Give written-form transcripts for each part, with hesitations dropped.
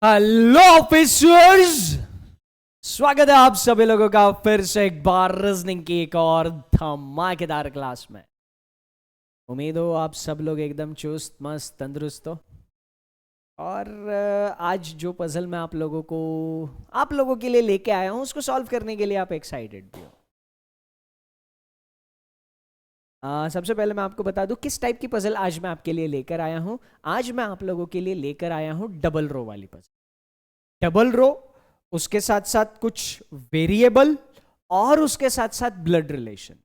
Hello officers. स्वागत है आप सभी लोगों का फिर से एक बार रीजनिंग की एक और धमाकेदार क्लास में। उम्मीद हो आप सब लोग एकदम चुस्त मस्त तंदुरुस्त हो। और आज जो पजल मैं आप लोगों के लिए लेके आया हूं उसको सॉल्व करने के लिए आप एक्साइटेड भी हो। सबसे पहले मैं आपको बता दूं किस टाइप की पजल आज मैं आपके लिए लेकर आया हूं। आज मैं आप लोगों के लिए लेकर आया हूं डबल रो वाली पजल। डबल रो, उसके साथ साथ कुछ वेरिएबल और उसके साथ साथ blood relation.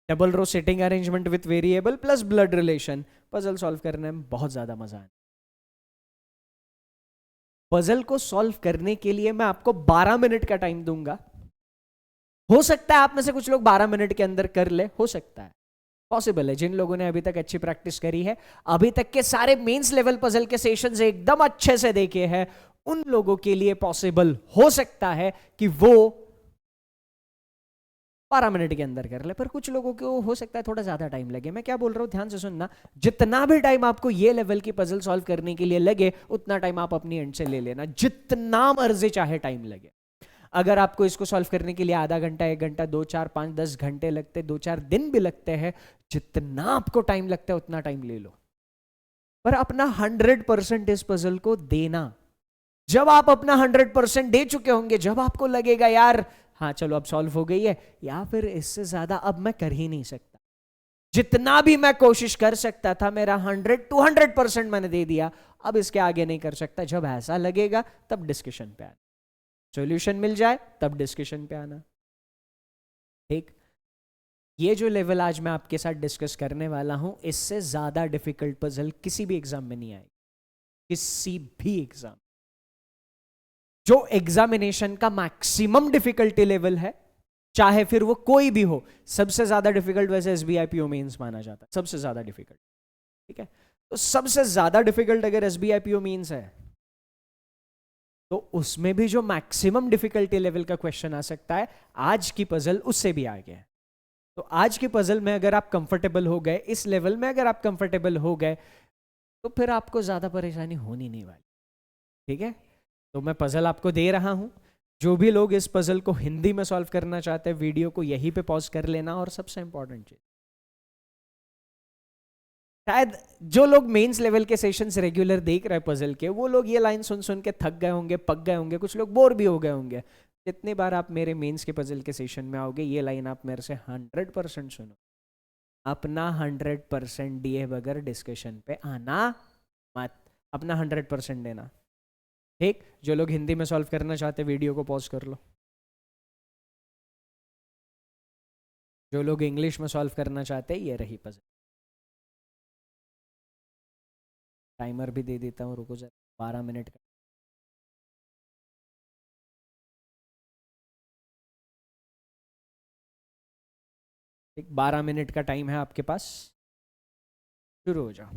Double row setting arrangement with variable plus blood relation. Puzzle solve करने में बहुत ज्यादा मजा है। पजल को सॉल्व करने के लिए मैं आपको 12 मिनट का टाइम दूंगा। हो सकता है आप में से कुछ लोग 12 मिनट के अंदर कर ले, हो सकता है, पॉसिबल है। जिन लोगों ने अभी तक अच्छी प्रैक्टिस करी है, अभी तक के सारे मेंस लेवल पजल के सेशंस एकदम अच्छे से देखे हैं, उन लोगों के लिए पॉसिबल हो सकता है कि वो 12 मिनट के अंदर कर ले। पर कुछ लोगों को हो सकता है थोड़ा ज्यादा टाइम लगे। मैं क्या बोल रहा हूं ध्यान से सुनना। जितना भी टाइम आपको ये लेवल की पजल सॉल्व करने के लिए लगे उतना टाइम आप अपनी एंड से ले लेना, जितना मर्जी चाहे टाइम लगे। अगर आपको इसको सॉल्व करने के लिए आधा घंटा, 1 घंटा, 2 4 5 10 घंटे लगते, 2 4 दिन भी लगते हैं, जितना आपको टाइम लगता है उतना टाइम ले लो, पर अपना 100% इस पजल को देना। जब आप अपना 100% दे चुके होंगे, जब आपको लगेगा यार हाँ चलो अब सॉल्व हो गई है, या फिर इससे ज्यादा अब मैं कर ही नहीं सकता, जितना भी मैं कोशिश कर सकता था मेरा 100 to 100% मैंने दे दिया, अब इसके आगे नहीं कर सकता, जब ऐसा लगेगा तब डिस्कशन पे आना। सॉल्यूशन मिल जाए तब डिस्कशन पे आना। ठीक। ये जो लेवल आज मैं आपके साथ डिस्कस करने वाला हूं, इससे ज्यादा डिफिकल्ट पजल किसी भी एग्जाम में नहीं आएगी, किसी भी एग्जाम। जो एग्जामिनेशन का मैक्सिमम डिफिकल्टी लेवल है, चाहे फिर वो कोई भी हो, सबसे ज्यादा डिफिकल्ट वैसे एसबीआई पीओ मेंस माना जाता है, सबसे ज्यादा डिफिकल्ट। ठीक है। तो सबसे ज्यादा डिफिकल्ट अगर एसबीआई पीओ मेंस है, तो उसमें भी जो मैक्सिमम डिफिकल्टी लेवल का क्वेश्चन आ सकता है, आज की पजल उससे भी आगे है। तो आज की पजल में अगर आप कंफर्टेबल हो गए, इस लेवल में अगर आप कंफर्टेबल हो गए, तो फिर आपको ज्यादा परेशानी होनी नहीं वाली। ठीक है। तो मैं पजल आपको दे रहा हूं। जो भी लोग इस पजल को हिंदी में सॉल्व करना चाहते हैं, वीडियो को यहीं पे पॉज कर लेना। और सबसे इंपॉर्टेंट चीज, शायद जो लोग मेंस लेवल के सेशंस रेगुलर देख रहे हैं पजल के, वो लोग ये लाइन सुन सुन के थक गए होंगे, पक गए होंगे, कुछ लोग बोर भी हो गए होंगे। जितनी बार आप मेरे मेंस के पजल के सेशन में आओगे, ये लाइन आप मेरे से 100% सुनो। अपना 100% दिए बगैर डिस्कशन पे आना मत, अपना 100% देना। ठीक। जो लोग हिंदी में सॉल्व करना चाहते, वीडियो को पॉज कर लो। जो लोग इंग्लिश में सॉल्व करना चाहते हैं, ये रही पजल। टाइमर भी दे देता हूँ, रुको जरा, 12 मिनट का। ठीक, 12 मिनट का टाइम है आपके पास, शुरू हो जाओ।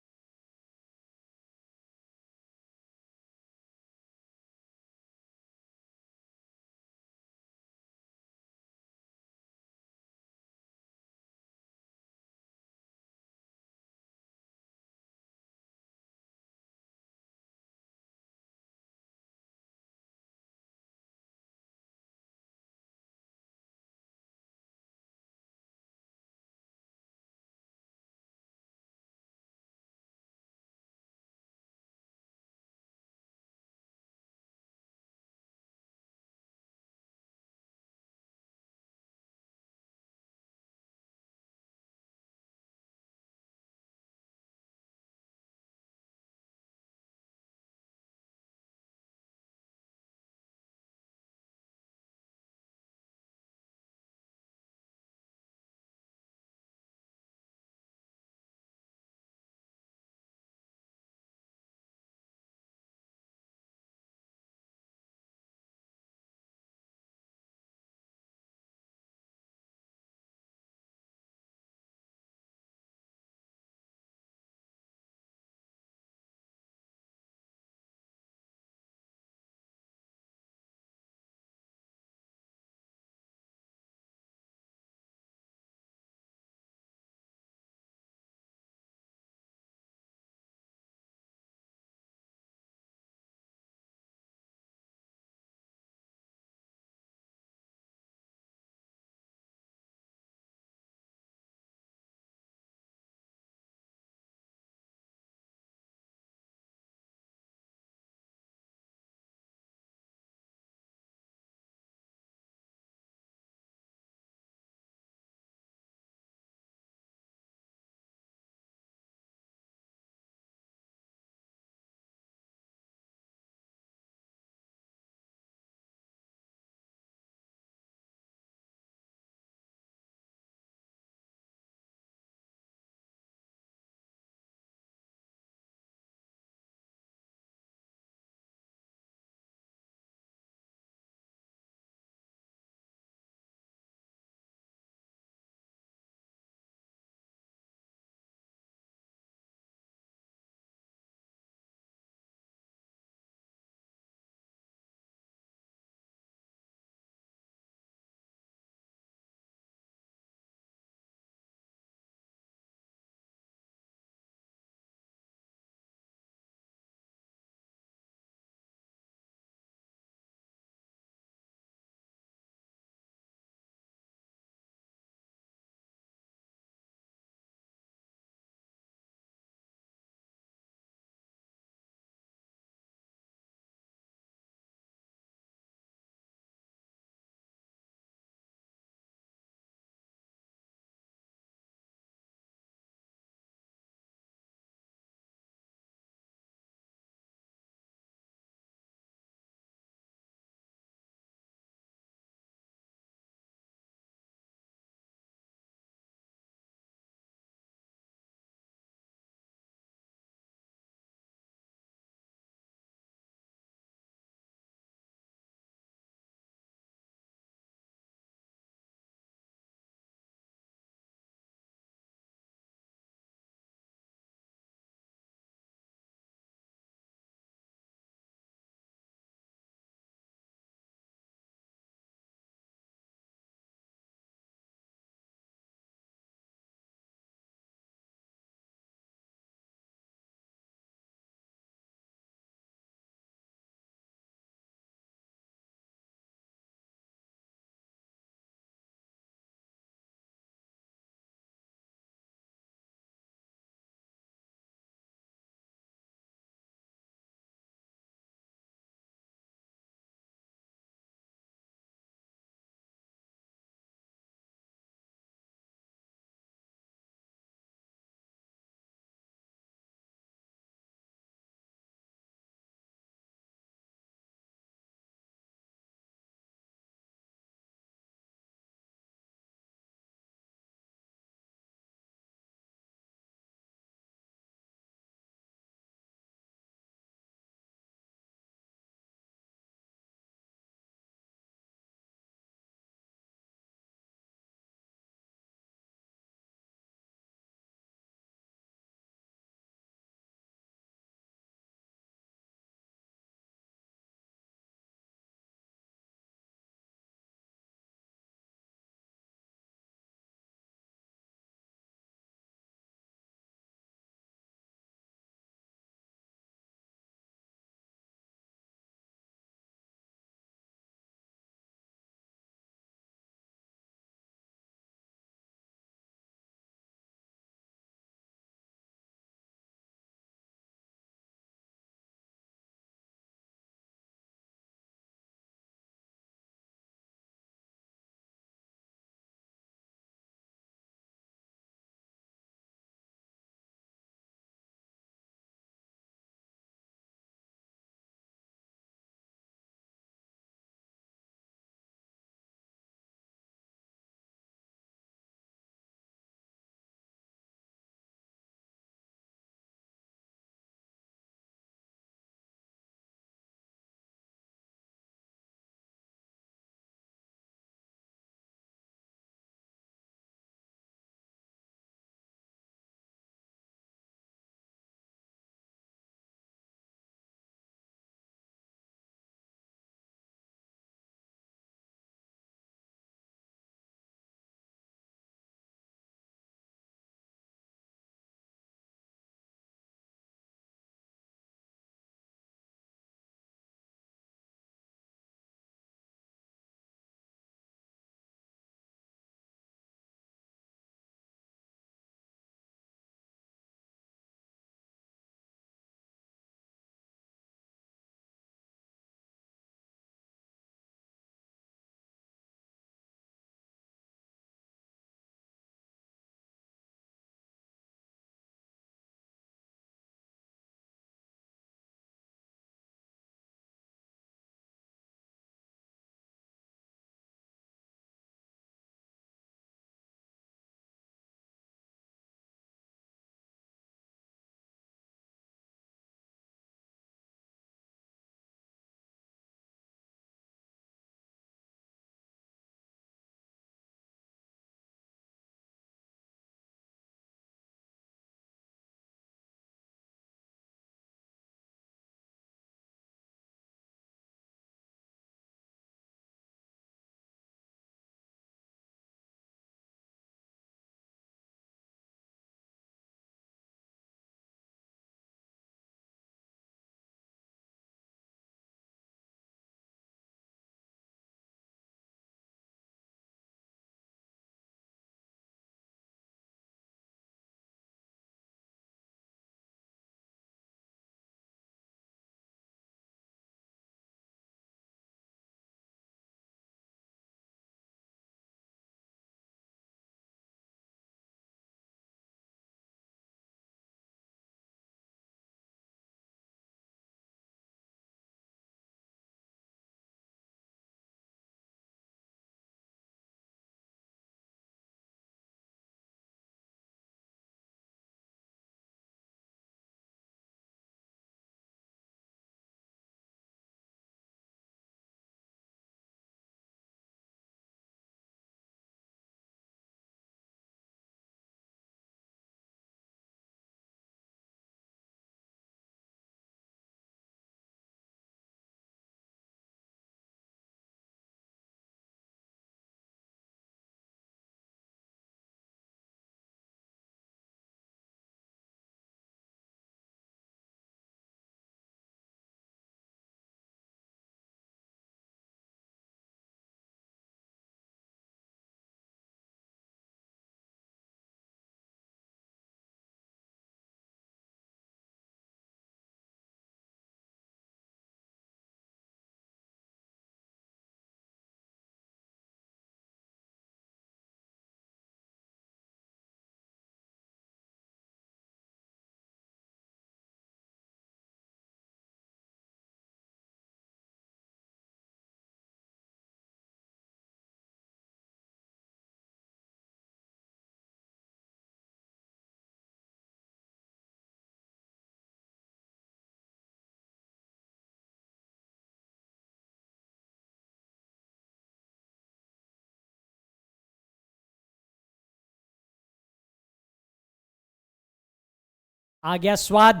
आ गया स्वाद।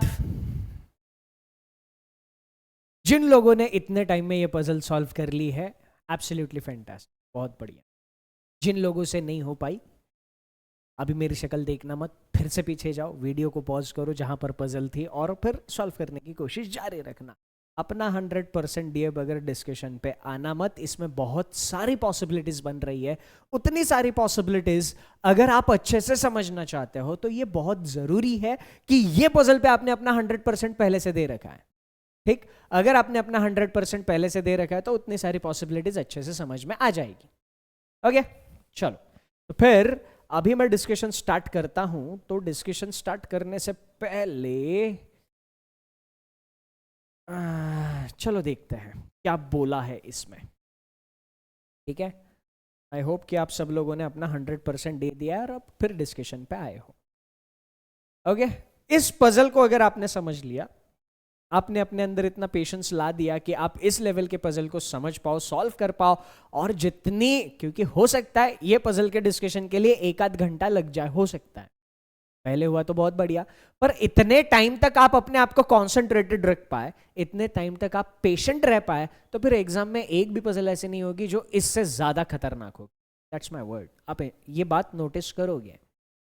जिन लोगों ने इतने टाइम में ये पजल सॉल्व कर ली है, एब्सोल्युटली फैंटास्टिक, बहुत बढ़िया। जिन लोगों से नहीं हो पाई, अभी मेरी शक्ल देखना मत, फिर से पीछे जाओ, वीडियो को पॉज करो जहां पर पजल थी और फिर सॉल्व करने की कोशिश जारी रखना। अपना 100% दिए बगैर डिस्कशन पे आना मत। इसमें बहुत सारी पॉसिबिलिटीज बन रही है, उतनी सारी पॉसिबिलिटीज अगर आप अच्छे से समझना चाहते हो तो ये बहुत जरूरी है कि ये पजल पे आपने अपना 100% पहले से दे रखा है। ठीक, अगर आपने अपना 100% पहले से दे रखा है तो उतनी सारी पॉसिबिलिटीज अच्छे से समझ में आ जाएगी। ओके, चलो तो फिर अभी मैं डिस्कशन स्टार्ट करता हूं। तो डिस्कशन स्टार्ट करने से पहले चलो देखते हैं क्या बोला है इसमें। ठीक है, आई होप कि आप सब लोगों ने अपना 100% दे दिया और अब फिर डिस्कशन पे आए हो। ओके, इस पजल को अगर आपने समझ लिया, आपने अपने अंदर इतना पेशेंस ला दिया कि आप इस लेवल के पजल को समझ पाओ, सॉल्व कर पाओ, और जितनी, क्योंकि हो सकता है ये पजल के डिस्कशन के लिए 1 आध घंटा लग जाए, हो सकता है, पहले हुआ तो बहुत बढ़िया, पर इतने टाइम तक आप अपने आप को कॉन्सेंट्रेटेड रख पाए, इतने टाइम तक आप पेशेंट रह पाए, तो फिर एग्जाम में एक भी पजल ऐसे नहीं होगी जो इससे ज्यादा खतरनाक होगी। That's my word. आप ये बात नोटिस करोगे,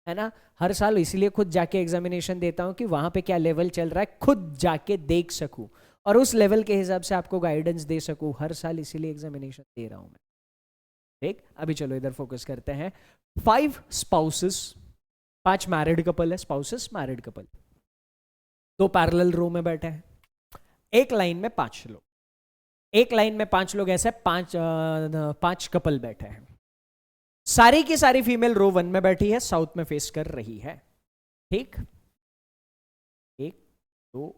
है ना। हर साल इसलिए खुद जाके एग्जामिनेशन देता हूं कि वहां पे क्या लेवल चल रहा है खुद जाके देख सकूं और उस लेवल के हिसाब से आपको गाइडेंस दे सकूं। हर साल इसीलिए एग्जामिनेशन दे रहा हूं मैं। ठीक, अभी चलो इधर फोकस करते हैं। 5 स्पाउसेस, 5 मैरिड कपल है, स्पाउसेस मैरिड कपल, 2 पैरेलल रो में बैठे हैं, एक लाइन में 5 लोग, एक लाइन में 5 लोग, ऐसे 5 कपल बैठे हैं। सारी की सारी फीमेल रो 1 में बैठी है, साउथ में फेस कर रही है। ठीक, 1 2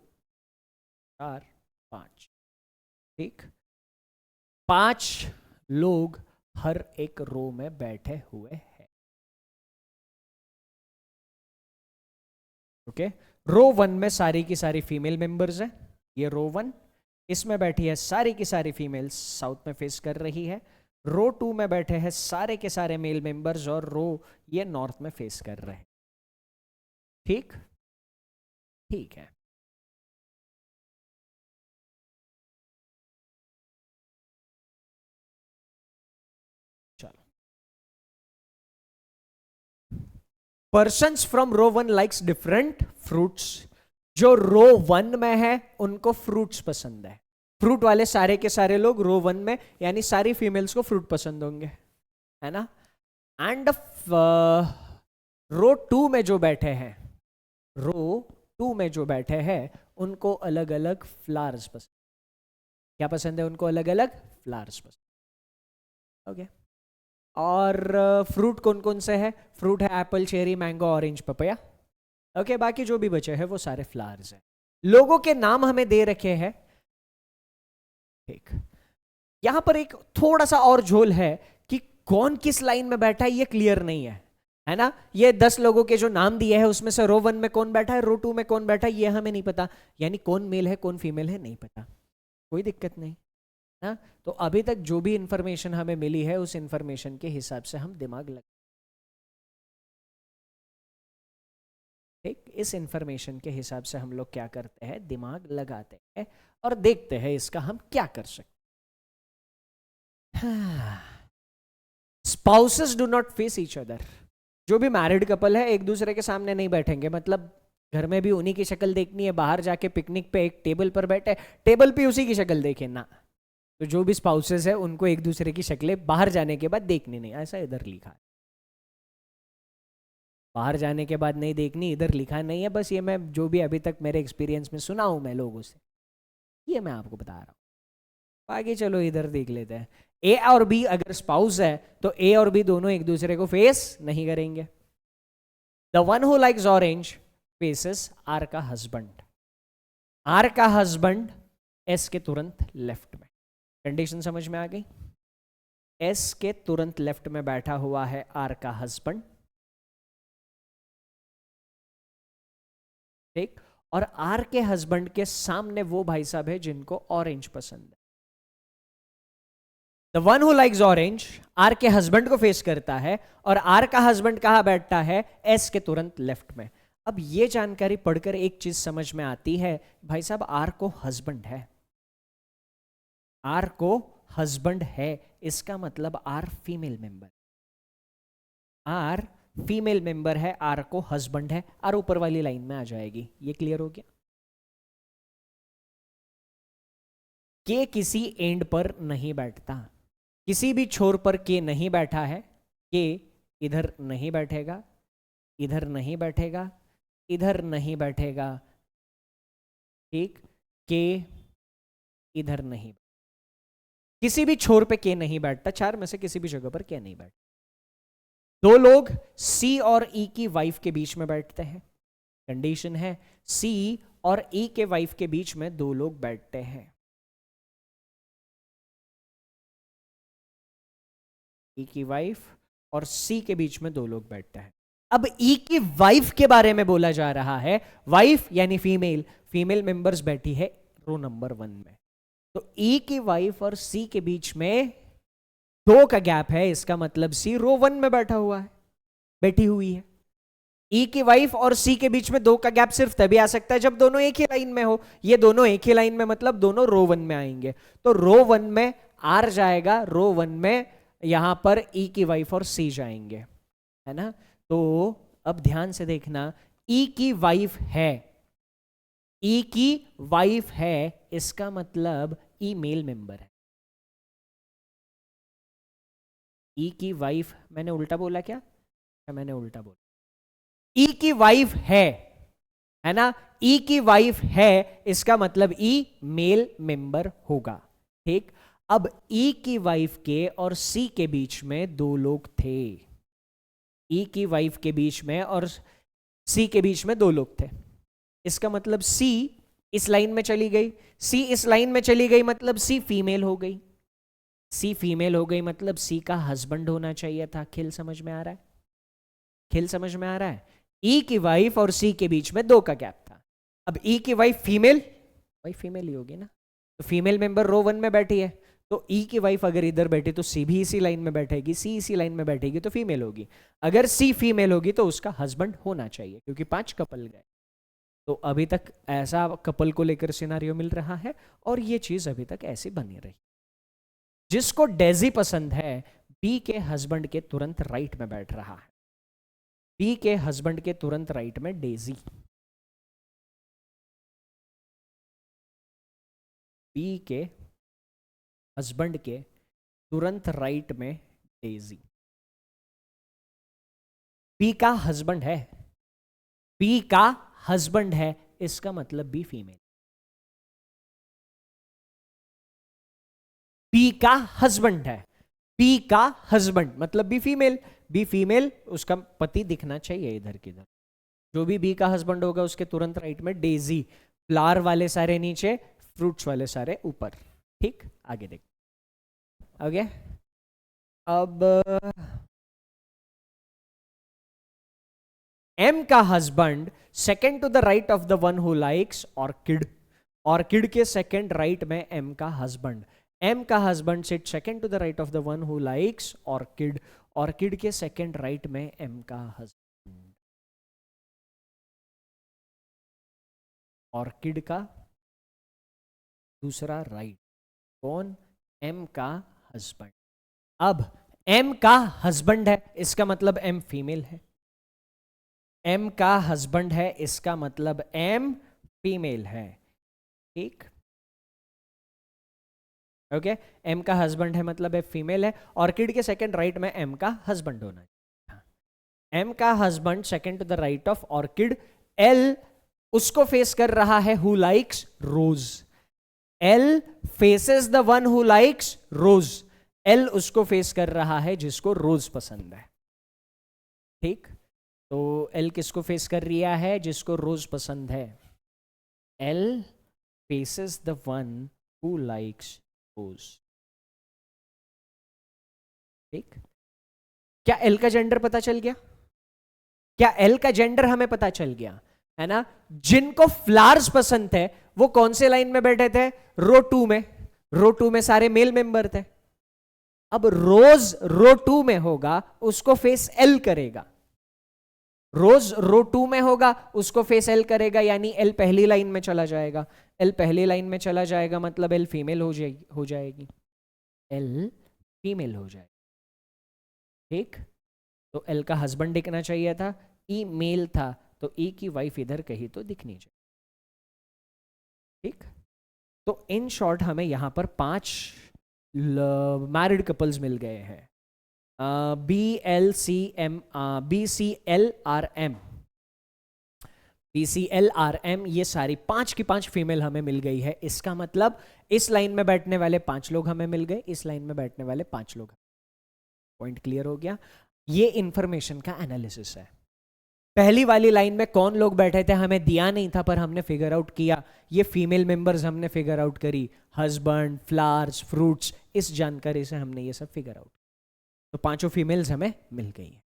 4 5। ठीक, 5 लोग हर एक रो में बैठे हुए हैं। ओके, रो 1 में सारी की सारी फीमेल मेंबर्स है, ये रो 1, इसमें बैठी है सारी की सारी फीमेल्स, साउथ में फेस कर रही है। रो 2 में बैठे हैं सारे के सारे मेल मेंबर्स और रो ये नॉर्थ में फेस कर रहे हैं। ठीक, ठीक है। चलो, persons from row 1 likes different fruits. जो रो 1 में है उनको फ्रूट्स पसंद है। फ्रूट वाले सारे के सारे लोग रो 1 में, यानी सारी फीमेल्स को फ्रूट पसंद होंगे, है ना। एंड रो 2 में जो बैठे हैं, रो 2 में जो बैठे हैं उनको अलग अलग फ्लावर्स पसंद। क्या पसंद है उनको? अलग अलग फ्लावर्स पसंद। ओके, और फ्रूट कौन कौन से है? फ्रूट है Apple, cherry, mango, orange, papaya. Okay, बाकी जो भी बचे हैं वो सारे फ्लावर्स हैं। लोगों के नाम हमें दे रखे हैं। ठीक, यहां पर एक थोड़ा सा और झोल है कि कौन किस लाइन में बैठा है ये क्लियर नहीं है ना। ये 10 लोगों के जो नाम दिए हैं उसमें से रो 1 में कौन बैठा है, रो 2 में कौन बैठा है, ये हमें नहीं पता, यानी कौन मेल है कौन फीमेल है नहीं पता। कोई दिक्कत नहीं ना। तो अभी तक जो भी इंफॉर्मेशन हमें मिली है उस इंफॉर्मेशन के हिसाब से हम दिमाग लगा, ठीक, इस इंफॉर्मेशन के हिसाब से हम लोग क्या करते हैं, दिमाग लगाते हैं और देखते हैं इसका हम क्या कर सकते। Spouses do not face each other. जो भी मैरिड कपल है एक दूसरे के सामने नहीं बैठेंगे, मतलब घर में भी उन्हीं की शक्ल देखनी है, बाहर जाके पिकनिक पे एक टेबल पर बैठे टेबल पे उसी की शक्ल देखे ना। तो जो भी स्पाउसेस है उनको एक दूसरे की शक्लें बाहर जाने के बाद देखनी नहीं, ऐसा इधर लिखा है। बाहर जाने के बाद नहीं देखनी, इधर लिखा नहीं है, बस ये मैं जो भी अभी तक मेरे एक्सपीरियंस में सुना हूं मैं लोगों से, ये मैं आपको बता रहा हूं। आगे चलो इधर देख लेते हैं। ए और बी अगर स्पाउस है तो ए और बी दोनों एक दूसरे को फेस नहीं करेंगे। The one who likes orange faces R का हस्बैंड। आर का हस्बैंड एस के तुरंत लेफ्ट में। कंडीशन समझ में आ गई? एस के तुरंत लेफ्ट में बैठा हुआ है आर का हस्बैंड, ठीक, और आर के हस्बैंड के सामने वो भाई साहब है जिनको ऑरेंज पसंद है। The one who likes orange R के हस्बैंड को फेस करता है और आर का हस्बैंड कहां बैठता है? एस के तुरंत लेफ्ट में। अब ये जानकारी पढ़कर एक चीज समझ में आती है, भाई साहब आर को हस्बैंड है, आर को हस्बैंड है, इसका मतलब R female member, R female member है, आर को हस्बैंड है, आर ऊपर वाली लाइन में आ जाएगी। ये क्लियर हो गया? के किसी एंड पर नहीं बैठता, किसी भी छोर पर के नहीं बैठा है, के इधर नहीं बैठेगा, इधर नहीं बैठेगा, इधर नहीं बैठेगा, ठीक, के इधर नहीं, किसी भी छोर पे के नहीं बैठता, चार में से किसी भी जगह पर के नहीं बैठता। दो लोग सी और ई की वाइफ के बीच में बैठते हैं, कंडीशन है सी और ई के वाइफ के बीच में दो लोग बैठते हैं, ई की वाइफ और सी के बीच में दो लोग बैठते हैं। अब ई की वाइफ के बारे में बोला जा रहा है, वाइफ यानी फीमेल, फीमेल मेंबर्स बैठी है रो नंबर 1 में, तो ई की वाइफ और सी के बीच में 2 का गैप है, इसका मतलब सी रो 1 में बैठा हुआ है, बैठी हुई है। ई की वाइफ और सी के बीच में 2 का गैप सिर्फ तभी आ सकता है जब दोनों एक ही लाइन में हो, ये दोनों एक ही लाइन में मतलब दोनों रो 1 में आएंगे, तो रो 1 में आर जाएगा, रो 1 में यहां पर ई की वाइफ और सी जाएंगे, है ना। तो अब ध्यान से देखना, ई की वाइफ है, ई की वाइफ है, इसका मतलब ई मेल मेंबर है। ई की वाइफ, मैंने उल्टा बोला क्या? मैंने उल्टा बोला, ई की वाइफ है ना, ई की वाइफ है, इसका मतलब ई मेल मेंबर होगा, ठीक। अब ई की वाइफ के और सी के बीच में 2 लोग थे, ई की वाइफ के बीच में और सी के बीच में 2 लोग थे, इसका मतलब सी इस लाइन में चली गई, सी इस लाइन में चली गई, मतलब सी फीमेल हो गई, सी फीमेल हो गई मतलब सी का हस्बैंड होना चाहिए था। खेल समझ में आ रहा है? खेल समझ में आ रहा है? ई की वाइफ और सी के बीच में 2 का गैप था, अब ई की वाइफ फीमेल, वाइफ फीमेल ही होगी ना, तो फीमेल मेंबर रो 1 में बैठी है, तो ई की वाइफ अगर इधर बैठी तो सी भी इसी लाइन में बैठेगी, सी इसी लाइन में बैठेगी तो फीमेल होगी, अगर सी फीमेल होगी तो उसका हस्बैंड होना चाहिए, क्योंकि 5 कपल गए। तो अभी तक ऐसा कपल को लेकर सिनारियो मिल रहा है और ये चीज अभी तक ऐसी बनी रही। जिसको डेजी पसंद है, बी के हस्बैंड के तुरंत राइट में बैठ रहा है, बी के हस्बैंड के तुरंत राइट में डेजी, बी के हस्बैंड के तुरंत राइट में डेजी, बी का हस्बैंड है, बी का हस्बैंड है, इसका मतलब बी फीमेल, बी का हस्बैंड है, बी का हस्बैंड मतलब बी फीमेल, बी फीमेल, उसका पति दिखना चाहिए इधर किधर, जो भी बी का हस्बैंड होगा उसके तुरंत राइट में डेजी, फ्लावर वाले सारे नीचे, फ्रूट्स वाले सारे ऊपर, ठीक। आगे देख, ओके। अब एम का husband second to the right of the one who likes orchid, orchid के सेकेंड राइट में एम का हस्बैंड, एम का husband sit second to the right of the one who likes orchid, orchid के second right में M का husband, orchid का दूसरा right कौन? एम का हस्बैंड। अब एम का हस्बैंड है, इसका मतलब एम फीमेल है, एम का हस्बैंड है, इसका मतलब एम फीमेल है, ठीक, ओके। एम का हस्बैंड है मतलब एम फीमेल है, ऑर्किड के सेकंड राइट में एम का हस्बैंड होना है, एम का husband second to the right of orchid, L उसको फेस कर रहा है who likes rose, L faces the one who likes rose, L उसको फेस कर रहा है जिसको रोज पसंद है, ठीक। तो एल किसको फेस कर रहा है? जिसको रोज पसंद है, L faces the one who likes rose, ठीक। क्या एल का जेंडर पता चल गया? क्या एल का जेंडर हमें पता चल गया, है ना। जिनको फ्लावर्स पसंद थे वो कौन से लाइन में बैठे थे? रो 2 में, रो 2 में सारे मेल मेंबर थे। अब रोज रो 2 में होगा, उसको फेस एल करेगा, रोज रो 2 में होगा, उसको फेस एल करेगा, यानी एल पहली लाइन में चला जाएगा। एल पहली लाइन में चला जाएगा मतलब एल फीमेल हो जाएगी, एल फीमेल हो जाएगी। ठीक, तो एल का हस्बैंड दिखना चाहिए था, ई मेल था, तो ई की वाइफ इधर कहीं तो दिखनी चाहिए। ठीक, तो इन शॉर्ट हमें यहां पर 5 मैरिड कपल्स मिल गए हैं। BCLRM, ये सारी 5 की 5 फीमेल हमें मिल गई है। इसका मतलब इस लाइन में बैठने वाले 5 लोग हमें मिल गए, इस लाइन में बैठने वाले 5 लोग। पॉइंट क्लियर हो गया? ये इंफॉर्मेशन का एनालिसिस है। पहली वाली लाइन में कौन लोग बैठे थे हमें दिया नहीं था, पर हमने फिगर आउट किया। ये फीमेल मेंबर्स हमने फिगर आउट करी, हस्बैंड, फ्लावर्स, फ्रूट्स, इस जानकारी से हमने ये सब फिगर आउट। तो 5 फीमेल्स हमें मिल गई है।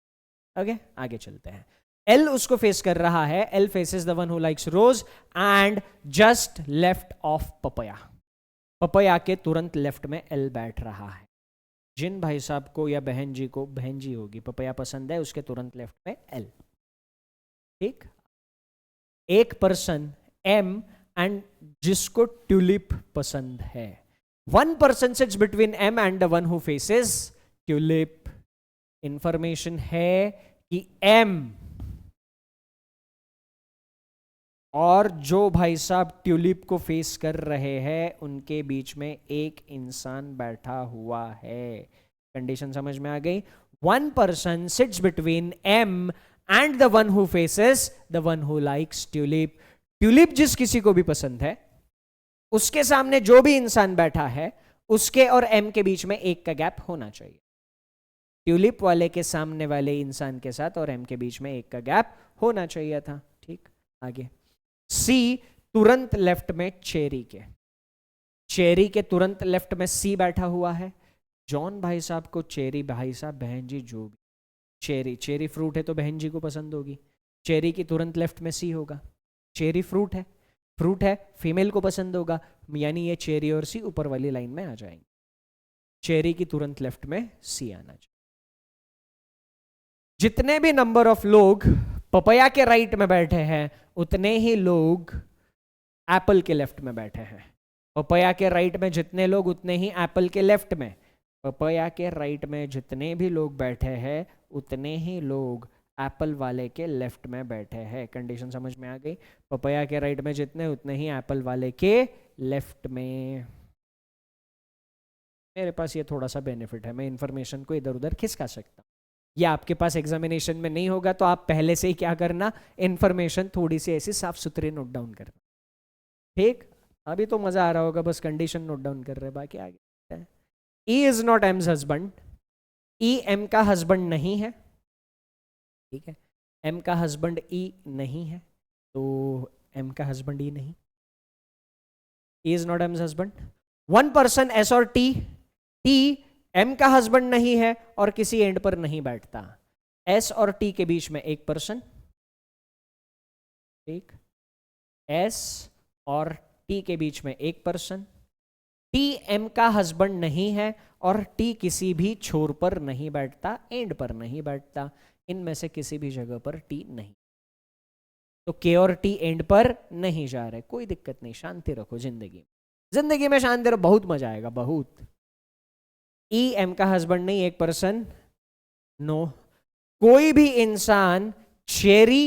ओके, आगे चलते हैं। एल उसको फेस कर रहा है, L faces the one who likes rose and just left of papaya. Papaya के तुरंत लेफ्ट में एल बैठ रहा है। जिन भाई साहब को या बहन जी को, बहन जी होगी, पपया पसंद है, उसके तुरंत लेफ्ट में एल। ठीक, एक पर्सन एम एंड जिसको ट्यूलिप पसंद है, one person sits between M and the one who faces tulip. Information है कि एम और जो भाई साहब ट्यूलिप को फेस कर रहे हैं उनके बीच में एक इंसान बैठा हुआ है। कंडीशन समझ में आ गई? One person sits between M and the one who faces the one who likes tulip. Tulip जिस किसी को भी पसंद है, उसके सामने जो भी इंसान बैठा है, उसके और एम के बीच में एक का गैप होना चाहिए। ट्यूलिप वाले के सामने वाले इंसान के साथ और एम के बीच में एक का गैप होना चाहिए था। ठीक, आगे। सी तुरंत लेफ्ट में चेरी के, चेरी के तुरंत लेफ्ट में सी बैठा हुआ है। जॉन भाई साहब को चेरी, भाई साहब, बहन जी, जो भी, चेरी, चेरी फ्रूट है तो बहन जी को पसंद होगी। चेरी की तुरंत लेफ्ट में सी होगा। चेरी फ्रूट है, फ्रूट है, फीमेल को पसंद होगा, यानी ये चेरी और सी ऊपर वाली लाइन में आ जाएंगे। चेरी की तुरंत लेफ्ट में सी आना चाहिए। जितने भी नंबर ऑफ लोग पपया के राइट में बैठे हैं, उतने ही लोग एप्पल के लेफ्ट में बैठे हैं। पपया के राइट में जितने लोग, उतने ही एप्पल के लेफ्ट में। पपया के राइट में जितने भी लोग बैठे हैं, उतने ही लोग एप्पल वाले के लेफ्ट में बैठे हैं। कंडीशन समझ में आ गई? पपया के राइट में जितने, उतने ही एप्पल वाले के लेफ्ट में। मेरे पास ये थोड़ा सा बेनिफिट है, मैं इंफॉर्मेशन को इधर उधर खिसका सकता हूँ। ये आपके पास एग्जामिनेशन में नहीं होगा, तो आप पहले से ही क्या करना, इंफॉर्मेशन थोड़ी सी ऐसी साफ सुथरी नोट डाउन करना। ठीक, अभी तो मजा आ रहा होगा, बस कंडीशन नोट डाउन कर रहे, बाकी आगे। E is not M's husband, E M का हस्बैंड नहीं है। ठीक है, एम का हस्बैंड ई नहीं है, तो एम का हस्बैंड ई नहीं, ई is not M's husband. One person S और टी, टी एम का हस्बैंड नहीं है और किसी एंड पर नहीं बैठता। एस और टी के बीच में एक पर्सन, ठीक, एस और टी के बीच में एक पर्सन। टी एम का हस्बैंड नहीं है और टी किसी भी छोर पर नहीं बैठता, एंड पर नहीं बैठता। इनमें से किसी भी जगह पर टी नहीं, तो के और टी एंड पर नहीं जा रहे। कोई दिक्कत नहीं, शांति रखो जिंदगी में, जिंदगी में शांति रखो, बहुत मजा आएगा, बहुत। ई एम का हस्बैंड नहीं, एक पर्सन, नो। कोई भी इंसान cherry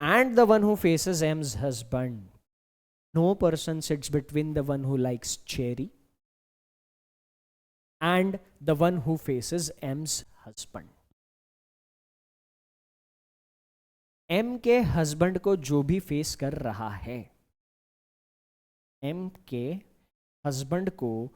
and the one who faces M's husband, no person sits between the one who likes cherry and the one who faces M's husband. M के हस्बैंड को जो भी फेस कर रहा है, एम के हस्बैंड को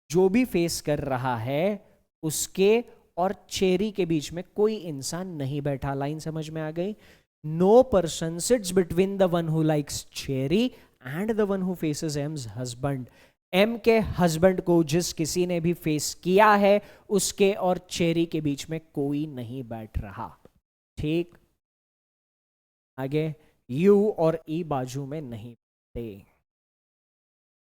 जो भी फेस कर रहा है, उसके और चेरी के बीच में कोई इंसान नहीं बैठा। लाइन समझ में आ गई? No person sits between the one who likes cherry and the one who faces M's husband. M के हस्बैंड को जिस किसी ने भी फेस किया है, उसके और चेरी के बीच में कोई नहीं बैठ रहा। ठीक, आगे। यू और ई बाजू में नहीं बैठते,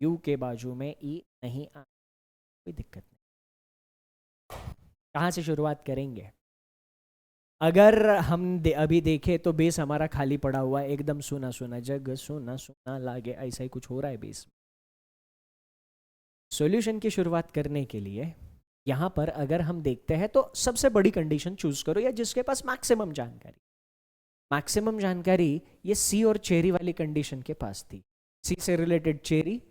यू के बाजू में ई नहीं आ, कोई दिक्कत नहीं। कहां से शुरुआत करेंगे? अगर हम अभी देखें तो बेस हमारा खाली पड़ा हुआ है, एकदम सुना सुना, जग सुना सुना लागे, ऐसा ही कुछ हो रहा है बेस। सॉल्यूशन की शुरुआत करने के लिए यहां पर अगर हम देखते हैं तो सबसे बड़ी कंडीशन चूज करो या जिसके पास मैक्सिमम जानकारी। मैक्सिमम जानकारी ये सी और चेरी वाली कंडीशन के पास थी। सी से रिलेटेड चेरी,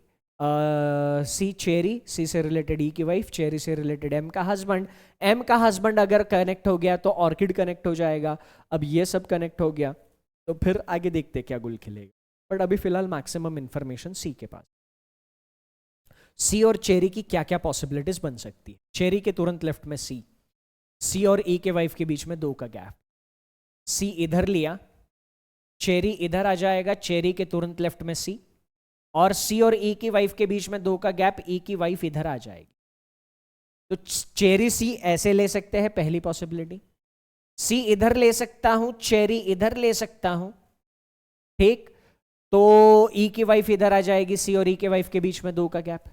सी चेरी, सी से रिलेटेड ई की वाइफ, चेरी से रिलेटेड एम का हस्बैंड। एम का हस्बैंड अगर कनेक्ट हो गया तो ऑर्किड कनेक्ट हो जाएगा। अब ये सब कनेक्ट हो गया तो फिर आगे देखते क्या गुल खिलेगा, बट अभी फिलहाल मैक्सिमम इंफॉर्मेशन सी के पास। सी और चेरी की क्या क्या पॉसिबिलिटीज बन सकती है। चेरी के तुरंत लेफ्ट में सी, सी और ई के वाइफ के बीच में 2 का गैप। सी इधर लिया, चेरी इधर आ जाएगा, चेरी के तुरंत लेफ्ट में सी, और सी और ई की वाइफ के बीच में 2 का गैप, ई की वाइफ इधर आ जाएगी। तो चेरी सी ऐसे ले सकते हैं, पहली पॉसिबिलिटी। सी इधर ले सकता हूं, चेरी इधर ले सकता हूं, ठीक। तो ई की वाइफ इधर आ जाएगी, सी और ई के वाइफ के बीच में 2 का गैप।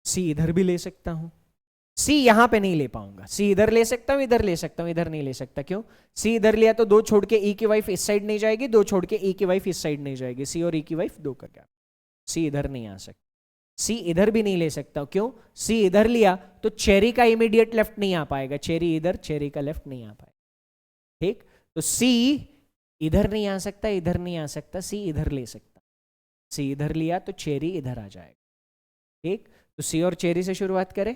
सी इधर भी ले सकता हूं, सी यहां पे नहीं ले पाऊंगा। सी इधर ले सकता हूं, इधर ले सकता हूं, इधर नहीं ले सकता। क्यों? सी इधर लिया तो 2 छोड़ के ई की वाइफ इस साइड नहीं जाएगी, 2 छोड़ के ई की वाइफ इस साइड नहीं जाएगी। सी और ई की वाइफ 2 का गैप, सी इधर नहीं आ सकता। सी इधर भी नहीं ले सकता। क्यों? सी इधर लिया तो चेरी का इमीडिएट लेफ्ट नहीं आ पाएगा, चेरी इधर, चेरी का लेफ्ट नहीं आ पाएगा, ठीक। तो सी इधर नहीं आ सकता, इधर नहीं आ सकता, सी इधर ले सकता। सी इधर लिया तो चेरी इधर आ जाएगा, ठीक। तो सी और चेरी से शुरुआत करें।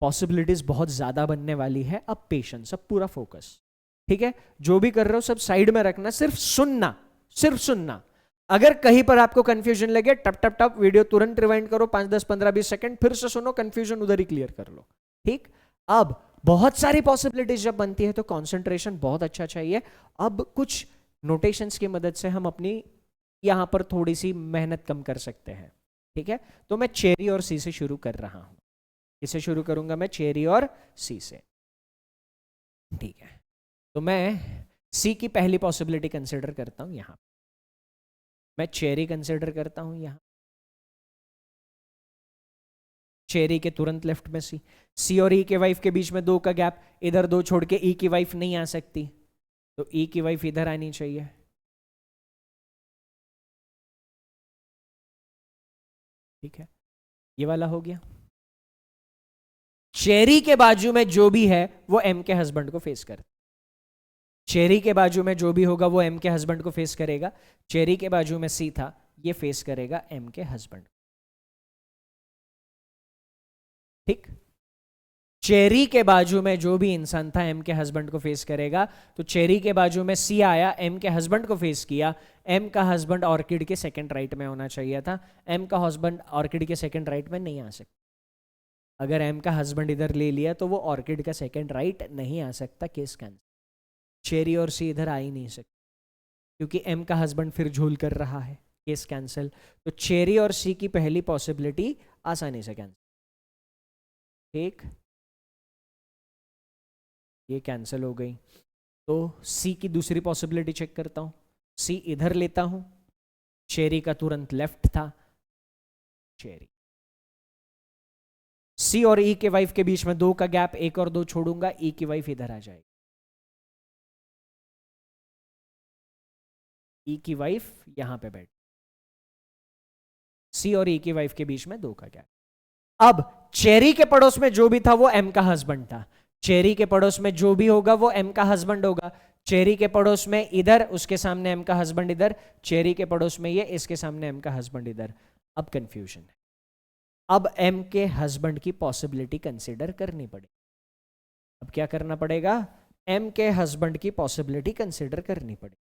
पॉसिबिलिटीज बहुत ज्यादा बनने वाली है। अब पेशेंस, अब पूरा फोकस, ठीक है। जो भी कर रहे हो सब साइड में रखना, सिर्फ सुनना, सिर्फ सुनना। अगर कहीं पर आपको कंफ्यूजन लगे, टप टप टप वीडियो तुरंत रिवाइंड करो, 5 10 15 20 सेकंड, फिर से सुनो, कंफ्यूजन उधर ही क्लियर कर लो, ठीक। अब बहुत सारी पॉसिबिलिटीज जब बनती है तो कंसंट्रेशन बहुत अच्छा चाहिए। अब कुछ नोटेशंस की मदद से हम अपनी यहां पर थोड़ी सी मेहनत कम कर सकते हैं, ठीक है। तो मैं चेरी और सी से शुरू कर रहा हूं। इसे शुरू करूंगा मैं चेरी और सी से, ठीक है। तो मैं सी की पहली पॉसिबिलिटी कंसिडर करता हूं यहां, मैं चेरी कंसिडर करता हूं यहां, चेरी के तुरंत लेफ्ट में सी, सी और ई के वाइफ के बीच में 2 का गैप, इधर 2 छोड़ के ई की वाइफ नहीं आ सकती, तो ई की वाइफ इधर आनी चाहिए, ठीक है। ये वाला हो गया। चेरी के बाजू में जो भी है वो एम के हस्बैंड को फेस कर, चेरी के बाजू में जो भी होगा वो एम के हस्बैंड को फेस करेगा। चेरी के बाजू में सी था, ये फेस करेगा एम के हस्बैंड, ठीक। चेरी के बाजू में जो भी इंसान था एम के हस्बैंड को फेस करेगा। तो चेरी के बाजू में सी आया, एम के हस्बैंड को फेस किया। एम का हस्बैंड ऑर्किड के सेकंड राइट में होना चाहिए था, एम का हस्बैंड ऑर्किड के सेकंड राइट में नहीं आ सकता। अगर एम का हस्बैंड इधर ले लिया तो वो ऑर्किड का सेकंड राइट नहीं आ सकता, केस कैंसिल। चेरी और सी इधर आ ही नहीं सकते क्योंकि एम का हस्बैंड फिर झूल कर रहा है, केस कैंसिल। तो चेरी और सी की पहली पॉसिबिलिटी आसानी से कैंसिल, ठीक। ये कैंसिल हो गई। तो सी की दूसरी पॉसिबिलिटी चेक करता हूं। सी इधर लेता हूं, चेरी का तुरंत लेफ्ट था, चेरी। सी और ई के वाइफ के बीच में 2 का गैप, 1 और 2 छोड़ूंगा, ई की वाइफ इधर आ जाएगी, ई की वाइफ यहां पे बैठ, सी और ई की वाइफ के बीच में 2 का गैप। अब चेरी के पड़ोस में जो भी था वो एम का हस्बैंड था, चेरी के पड़ोस में जो भी होगा वो एम का हस्बैंड होगा। चेरी के पड़ोस में इधर, उसके सामने एम का हस्बैंड इधर, चेरी के पड़ोस में ये, इसके सामने एम का हस्बैंड इधर। अब कंफ्यूजन है। अब एम के हस्बैंड की पॉसिबिलिटी कंसीडर करनी पड़ेगी। अब क्या करना पड़ेगा? एम के हस्बैंड की पॉसिबिलिटी कंसीडर करनी पड़ेगी।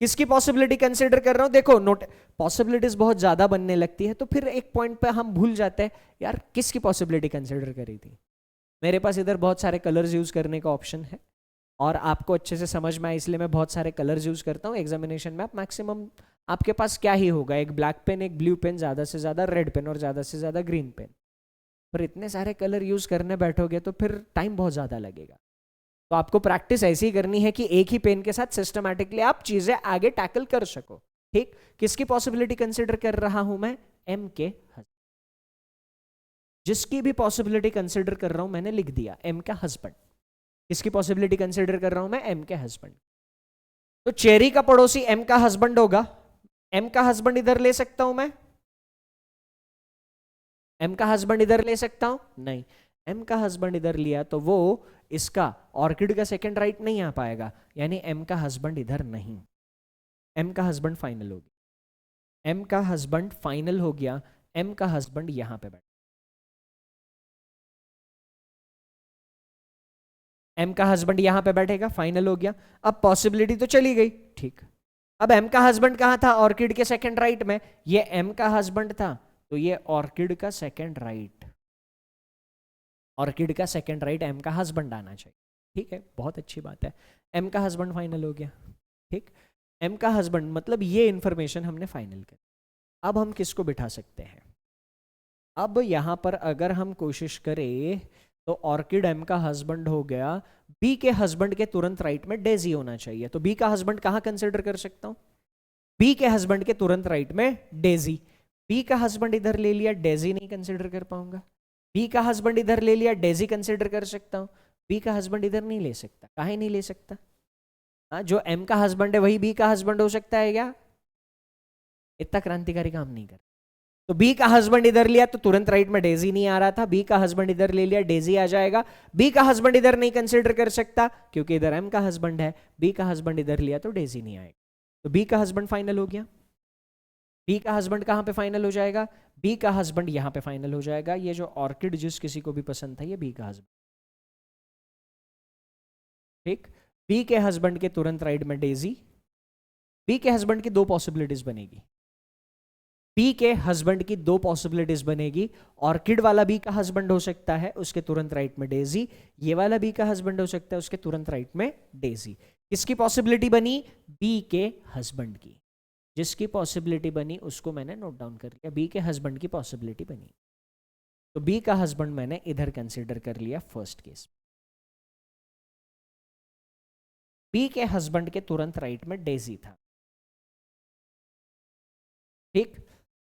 किसकी पॉसिबिलिटी कंसीडर कर रहा हूं? देखो, नोट, पॉसिबिलिटीज बहुत ज्यादा बनने लगती है तो फिर एक पॉइंट पे हम भूल जाते हैं यार किसकी पॉसिबिलिटी कंसीडर करी थी। मेरे पास इधर बहुत सारे कलर्स यूज करने का ऑप्शन है और आपको अच्छे से समझ में आए इसलिए मैं बहुत सारे कलर्स यूज करता हूँ। एग्जामिनेशन में आप मैक्सिमम आपके पास क्या ही होगा, एक ब्लैक पेन, एक ब्लू पेन, ज्यादा से ज्यादा रेड पेन और ज्यादा से ज्यादा ग्रीन पेन। पर इतने सारे कलर यूज करने बैठोगे तो फिर टाइम बहुत ज्यादा लगेगा। तो आपको प्रैक्टिस ऐसी ही करनी है कि एक ही पेन के साथ सिस्टमैटिकली आप चीजें आगे टैकल कर सको, ठीक। किसकी पॉसिबिलिटी कंसीडर कर रहा हूं मैं? एम के हस्बैंड। जिसकी भी पॉसिबिलिटी कंसीडर कर रहा हूं मैंने लिख दिया, एम का हस्बैंड। किसकी पॉसिबिलिटी कंसिडर कर रहा हूं मैं? एम के हस्बैंड। तो चेरी का पड़ोसी एम का हस्बैंड होगा, एम का हस्बैंड इधर ले सकता हूं मैं? एम का हस्बैंड इधर ले सकता हूं? नहीं। एम का हस्बैंड इधर लिया तो वो इसका ऑर्किड का सेकंड राइट नहीं आ पाएगा, यानी एम का हस्बैंड इधर नहीं। एम का हस्बैंड फाइनल हो गया, एम का हस्बैंड फाइनल हो गया, एम का हस्बैंड यहां पे बैठ, एम का हस्बैंड यहां पे बैठेगा, फाइनल हो गया। अब पॉसिबिलिटी तो चली गई, ठीक। अब एम का हस्बैंड कहां था? ऑर्किड के सेकंड राइट में। ये एम का हस्बैंड था तो ये ऑर्किड का सेकंड राइट, ऑर्किड का सेकंड राइट एम का हस्बैंड आना चाहिए, ठीक है, बहुत अच्छी बात है। एम का हस्बैंड फाइनल हो गया, ठीक। एम का हस्बैंड मतलब ये इंफॉर्मेशन हमने फाइनल कर। अब हम किसको बिठा सकते हैं? अब यहां पर अगर हम कोशिश करें तो ऑर्किड एम का हस्बैंड हो गया, बी के हस्बैंड के तुरंत राइट में डेजी होना चाहिए। तो बी का हस्बैंड कहां कंसिडर कर सकता हूं? बी के हस्बैंड के तुरंत राइट में डेजी। बी का हस्बैंड इधर ले लिया, डेजी नहीं कंसिडर कर पाऊंगा। बी का हस्बैंड इधर ले लिया, डेजी कंसिडर कर सकता हूं। बी का हस्बैंड इधर नहीं ले सकता, काहे नहीं ले सकता? जो एम का हस्बैंड है वही बी का हस्बैंड हो सकता है क्या? इतना क्रांतिकारी काम नहीं कर। तो बी का हस्बैंड इधर लिया तो तुरंत राइट में डेजी नहीं आ रहा था, बी का हस्बैंड इधर ले लिया, डेजी आ जाएगा। बी का हस्बैंड इधर नहीं कंसिडर कर सकता क्योंकि इधर एम का हस्बैंड है, बी का हस्बैंड इधर लिया तो डेजी नहीं आएगा। तो बी का हस्बैंड फाइनल हो गया। बी का हस्बैंड कहां पे फाइनल हो जाएगा? बी का हस्बैंड यहां पे फाइनल हो जाएगा। ये जो ऑर्किड जिस किसी को भी पसंद था, ये बी का हस्बैंड, ठीक। बी के हस्बैंड के तुरंत राइट में डेजी। बी के हस्बैंड की दो पॉसिबिलिटीज बनेगी, बी के हस्बैंड की दो पॉसिबिलिटीज बनेगी। ऑर्किड वाला बी का हस्बैंड हो सकता है, उसके तुरंत राइट में डेजी। ये वाला बी का हस्बैंड हो सकता है, उसके तुरंत राइट में डेजी। किसकी पॉसिबिलिटी बनी? बी के हस्बैंड की। जिसकी पॉसिबिलिटी बनी उसको मैंने नोट डाउन कर लिया, बी के हस्बैंड की पॉसिबिलिटी बनी। तो बी का हस्बैंड मैंने इधर कंसिडर कर लिया फर्स्ट केस। बी के हस्बैंड के तुरंत राइट में डेजी था, ठीक।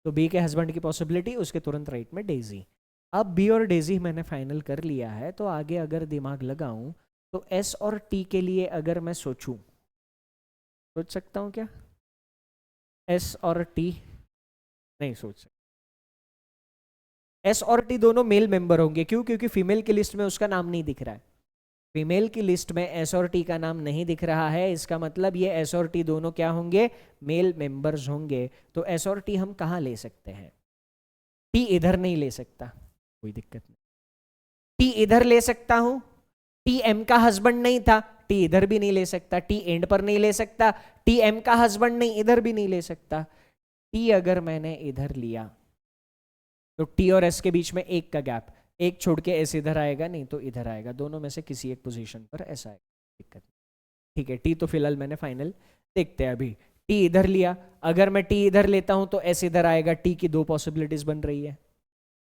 तो बी के हस्बैंड की पॉसिबिलिटी, उसके तुरंत राइट में डेजी। अब बी और डेजी मैंने फाइनल कर लिया है, तो आगे अगर दिमाग लगाऊं तो एस और टी के लिए अगर मैं सोचूं, सोच सकता हूं क्या? एस और टी नहीं सोच सकता। एस और टी दोनों मेल मेंबर होंगे, क्यों? क्योंकि फीमेल की लिस्ट में उसका नाम नहीं दिख रहा है। फीमेल की लिस्ट में एस और टी का नाम नहीं दिख रहा है, इसका मतलब ये एस और टी दोनों क्या होंगे? मेल मेंबर्स होंगे। तो एस और टी हम कहां ले सकते हैं? टी इधर नहीं ले सकता, कोई दिक्कत नहीं। टी इधर ले सकता हूं, टी एम का हस्बैंड नहीं था, टी इधर भी नहीं ले सकता। टी एंड पर नहीं ले सकता, टी एम का हस्बैंड नहीं, इधर भी नहीं ले सकता। टी अगर मैंने इधर लिया तो टी और एस के बीच में एक का गैप, एक छोड़ के एस इधर आएगा, नहीं तो इधर आएगा, दोनों में से किसी एक पोजीशन पर एस आएगा, दिक्कत नहीं, ठीक है। टी तो फिलहाल मैंने फाइनल, देखते हैं अभी। टी इधर लिया, अगर मैं टी इधर लेता हूं तो एस इधर आएगा। टी की दो पॉसिबिलिटीज बन रही है,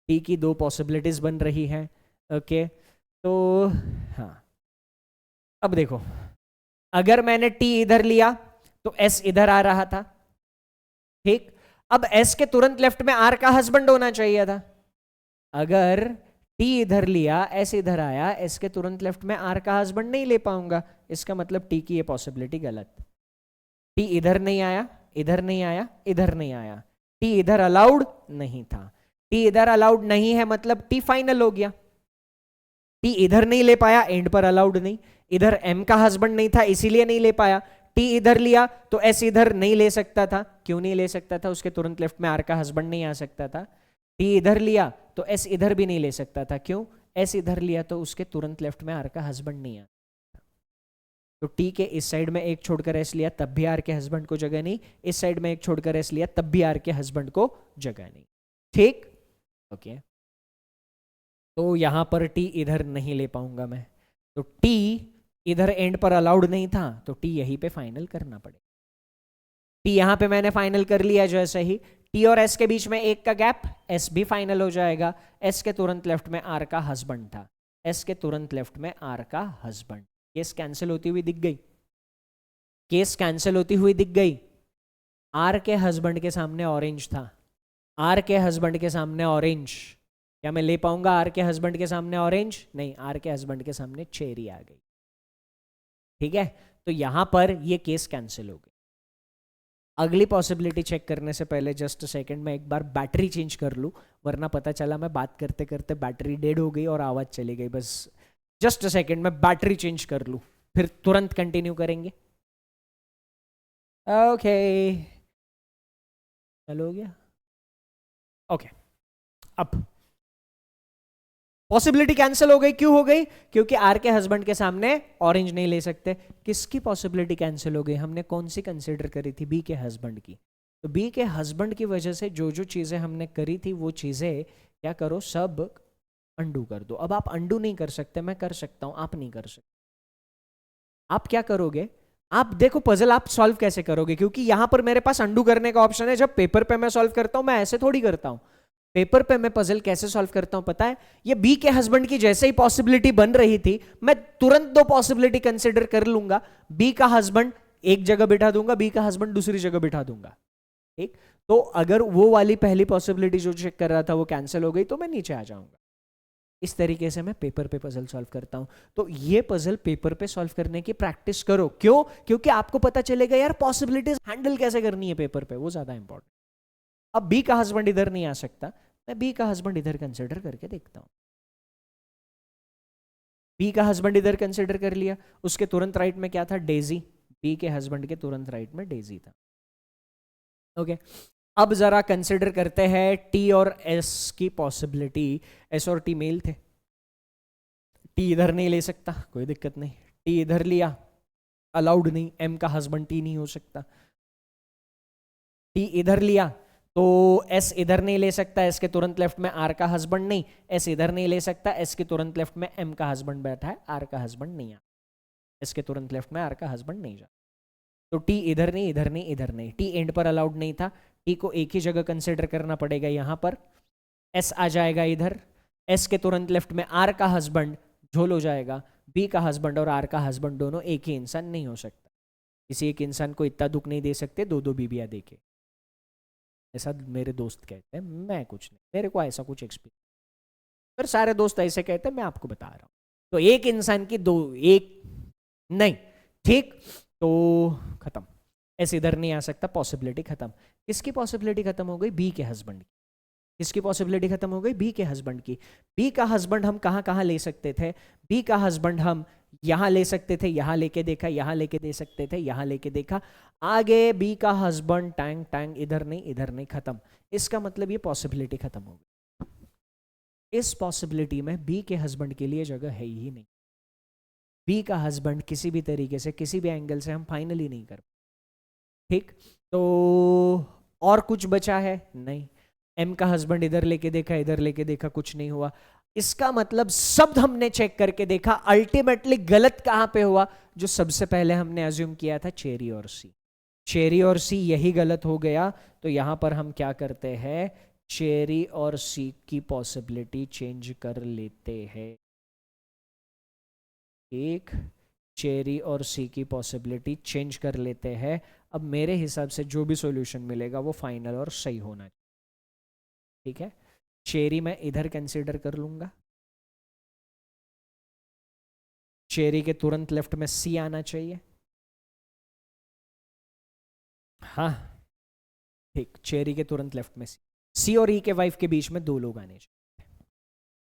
टी की दो पॉसिबिलिटीज बन रही है, ओके। तो हाँ, अब देखो, अगर मैंने टी इधर लिया तो एस इधर आ रहा था, ठीक। अब एस के तुरंत लेफ्ट में आर का हस्बैंड होना चाहिए था। अगर टी इधर लिया, एस इधर आया, एस के तुरंत लेफ्ट में आर का हस्बैंड नहीं ले पाऊंगा, इसका मतलब टी की ये पॉसिबिलिटी गलत। टी इधर नहीं आया, इधर नहीं आया, इधर नहीं आया, टी इधर अलाउड नहीं था। टी इधर अलाउड नहीं है मतलब टी फाइनल हो गया। टी इधर नहीं ले पाया, एंड पर अलाउड नहीं। इधर एम का हस्बैंड नहीं था इसीलिए नहीं ले पाया। टी इधर लिया तो एस इधर नहीं ले सकता था, क्यों नहीं ले सकता था? उसके तुरंत लेफ्ट में आर का हस्बैंड नहीं आ सकता था। टी इधर लिया तो एस इधर भी नहीं ले सकता था, क्यों? एस इधर लिया तो उसके तुरंत लेफ्ट में आर का हस्बैंड नहीं आ। तो टी के इस साइड में एक छोड़कर एस लिया तब भी आर के हस्बैंड को जगह नहीं, इस साइड में एक छोड़कर एस लिया तब भी आर के हस्बैंड को जगह नहीं, ठीक, ओके। तो यहां पर टी इधर नहीं ले पाऊंगा मैं, तो टी इधर एंड पर अलाउड नहीं था, तो टी यहीं पे फाइनल करना पड़ेगा। टी यहां पे मैंने फाइनल कर लिया, जैसे ही टी और एस के बीच में एक का गैप, एस भी फाइनल हो जाएगा। एस के तुरंत लेफ्ट में आर का हस्बैंड था, एस के तुरंत लेफ्ट में आर का हस्बैंड। केस कैंसिल होती हुई दिख गई, केस कैंसिल होती हुई दिख गई। आर के हस्बैंड के सामने ऑरेंज था, आर के हस्बैंड के सामने ऑरेंज, क्या मैं ले पाऊंगा आर के हस्बैंड के सामने ऑरेंज? नहीं, आर के हस्बैंड के सामने चेरी आ गई। ठीक है, तो यहां पर ये केस कैंसिल हो गई। अगली पॉसिबिलिटी चेक करने से पहले जस्ट सेकंड में एक बार बैटरी चेंज कर लूं, वरना पता चला मैं बात करते करते बैटरी डेड हो गई और आवाज चली गई। बस जस्ट सेकंड में बैटरी चेंज कर लूं, फिर तुरंत कंटिन्यू करेंगे। ओके, चलो हो गया। ओके, अब पॉसिबिलिटी कैंसिल हो गई। क्यों हो गई? क्योंकि आर के हस्बैंड के सामने ऑरेंज नहीं ले सकते। किसकी पॉसिबिलिटी कैंसिल हो गई? हमने कौन सी कंसिडर करी थी? बी के हस्बैंड की। तो बी के हस्बैंड की वजह से जो जो चीजें हमने करी थी वो चीजें क्या करो, सब अंडू कर दो। अब आप अंडू नहीं कर सकते, मैं कर सकता हूं, आप नहीं कर सकते। आप क्या करोगे? आप देखो पजल आप सॉल्व कैसे करोगे, क्योंकि यहां पर मेरे पास अंडू करने का ऑप्शन है। जब पेपर पे मैं सॉल्व करता हूं, मैं ऐसे थोड़ी करता हूं। पेपर पे मैं पजल कैसे सॉल्व करता हूं पता है? ये बी के हस्बैंड की जैसे ही पॉसिबिलिटी बन रही थी, मैं तुरंत दो पॉसिबिलिटी कंसिडर कर लूंगा। बी का हस्बैंड एक जगह बिठा दूंगा, बी का हस्बैंड दूसरी जगह बिठा दूंगा। ठीक, तो अगर वो वाली पहली पॉसिबिलिटी जो चेक कर रहा था वो कैंसिल हो गई तो मैं नीचे आ जाऊंगा। इस तरीके से मैं पेपर पे पजल सॉल्व करता हूं। तो ये पजल पेपर पे सॉल्व करने की प्रैक्टिस करो। क्यों? क्योंकि आपको पता चलेगा यार पॉसिबिलिटीज हैंडल कैसे करनी है पेपर पे, वो ज्यादा इंपॉर्टेंट। अब बी का हस्बैंड इधर नहीं आ सकता, मैं बी का हस्बैंड इधर कंसिडर करके देखता हूं। बी का हस्बैंड इधर कंसिडर कर लिया, उसके तुरंत राइट में क्या था? डेजी। बी के हस्बैंड के तुरंत राइट में डेजी था। ओके, अब जरा कंसिडर करते हैं टी और एस की पॉसिबिलिटी। एस और टी मेल थे, टी इधर नहीं ले सकता, कोई दिक्कत नहीं। टी इधर लिया, अलाउड नहीं, एम का हस्बैंड टी नहीं हो सकता। टी इधर लिया तो एस इधर नहीं ले सकता, एस के तुरंत लेफ्ट में आर का हस्बैंड नहीं। एस इधर नहीं ले सकता, एस के तुरंत लेफ्ट में एम का हस्बैंड बैठा है, आर का हस्बैंड नहीं आ। एस के तुरंत लेफ्ट में आर का हस्बैंड नहीं जा। तो टी इधर नहीं, इधर नहीं, इधर नहीं। टी एंड पर अलाउड नहीं था, टी को एक ही जगह कंसिडर करना पड़ेगा यहां पर। एस आ जाएगा इधर, एस के तुरंत लेफ्ट में आर का हस्बैंड झोल हो जाएगा। बी का हस्बैंड और आर का हस्बैंड दोनों एक ही इंसान नहीं हो सकता। किसी एक इंसान को इतना दुख नहीं दे सकते दो दो बीबियां देके, ऐसा मेरे दोस्त कहते हैं, मैं कुछ नहीं, मेरे को ऐसा कुछ एक्सपीरियंस, पर सारे दोस्त ऐसे कहते हैं, मैं आपको बता रहा हूं। तो एक इंसान की दो, एक नहीं। ठीक, तो खत्म, ऐसे इधर नहीं आ सकता, पॉसिबिलिटी खत्म। किसकी पॉसिबिलिटी खत्म हो गई? बी के हस्बैंड की। किसकी पॉसिबिलिटी खत्म हो गई? बी के हस्बैंड की। बी का हस्बैंड हम कहां कहां ले सकते थे? बी का हस्बैंड हम यहां ले सकते थे, यहां लेके देखा, यहां लेके दे सकते थे, यहां लेके देखा। आगे बी का हस्बैंड टैंग टैंग, इधर नहीं, इधर नहीं, खत्म। इसका मतलब ये पॉसिबिलिटी खत्म हो गई। इस पॉसिबिलिटी में बी के हस्बैंड के लिए जगह है ही नहीं। बी का हस्बैंड किसी भी तरीके से, किसी भी एंगल से हम फाइनली नहीं कर। ठीक, तो और कुछ बचा है? नहीं। एम का हस्बैंड इधर लेके देखा, इधर लेके देखा, कुछ नहीं हुआ। इसका मतलब शब्द हमने चेक करके देखा, अल्टीमेटली गलत कहां पे हुआ? जो सबसे पहले हमने अज्यूम किया था, चेरी और सी। चेरी और सी यही गलत हो गया। तो यहां पर हम क्या करते हैं? चेरी और सी की पॉसिबिलिटी चेंज कर लेते हैं। एक, चेरी और सी की पॉसिबिलिटी चेंज कर लेते हैं। अब मेरे हिसाब से जो भी सॉल्यूशन मिलेगा वो फाइनल और सही होना चाहिए। ठीक है, चेरी मैं इधर कंसीडर कर लूंगा, चेरी के तुरंत लेफ्ट में सी आना चाहिए। हाँ, ठीक, चेरी के तुरंत लेफ्ट में सी। सी और ई के वाइफ के बीच में दो लोग आने चाहिए।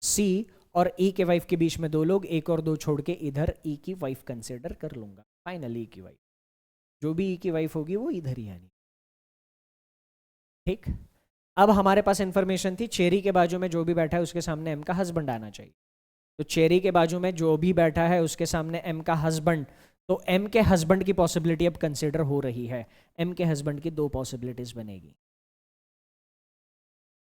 सी और ई के वाइफ के बीच में दो लोग, एक और दो छोड़ के इधर ई की वाइफ कंसीडर कर लूंगा। फाइनली ई की वाइफ, जो भी ई की वाइफ होगी वो इधर ही आनी। ठीक, अब हमारे पास इंफॉर्मेशन थी चेरी के बाजू में जो भी बैठा है उसके सामने एम का हस्बैंड आना चाहिए। तो चेरी के बाजू में जो भी बैठा है उसके सामने एम का हस्बैंड, तो एम के हस्बैंड की पॉसिबिलिटी अब कंसीडर हो रही है। एम के हस्बैंड की दो पॉसिबिलिटीज बनेगी।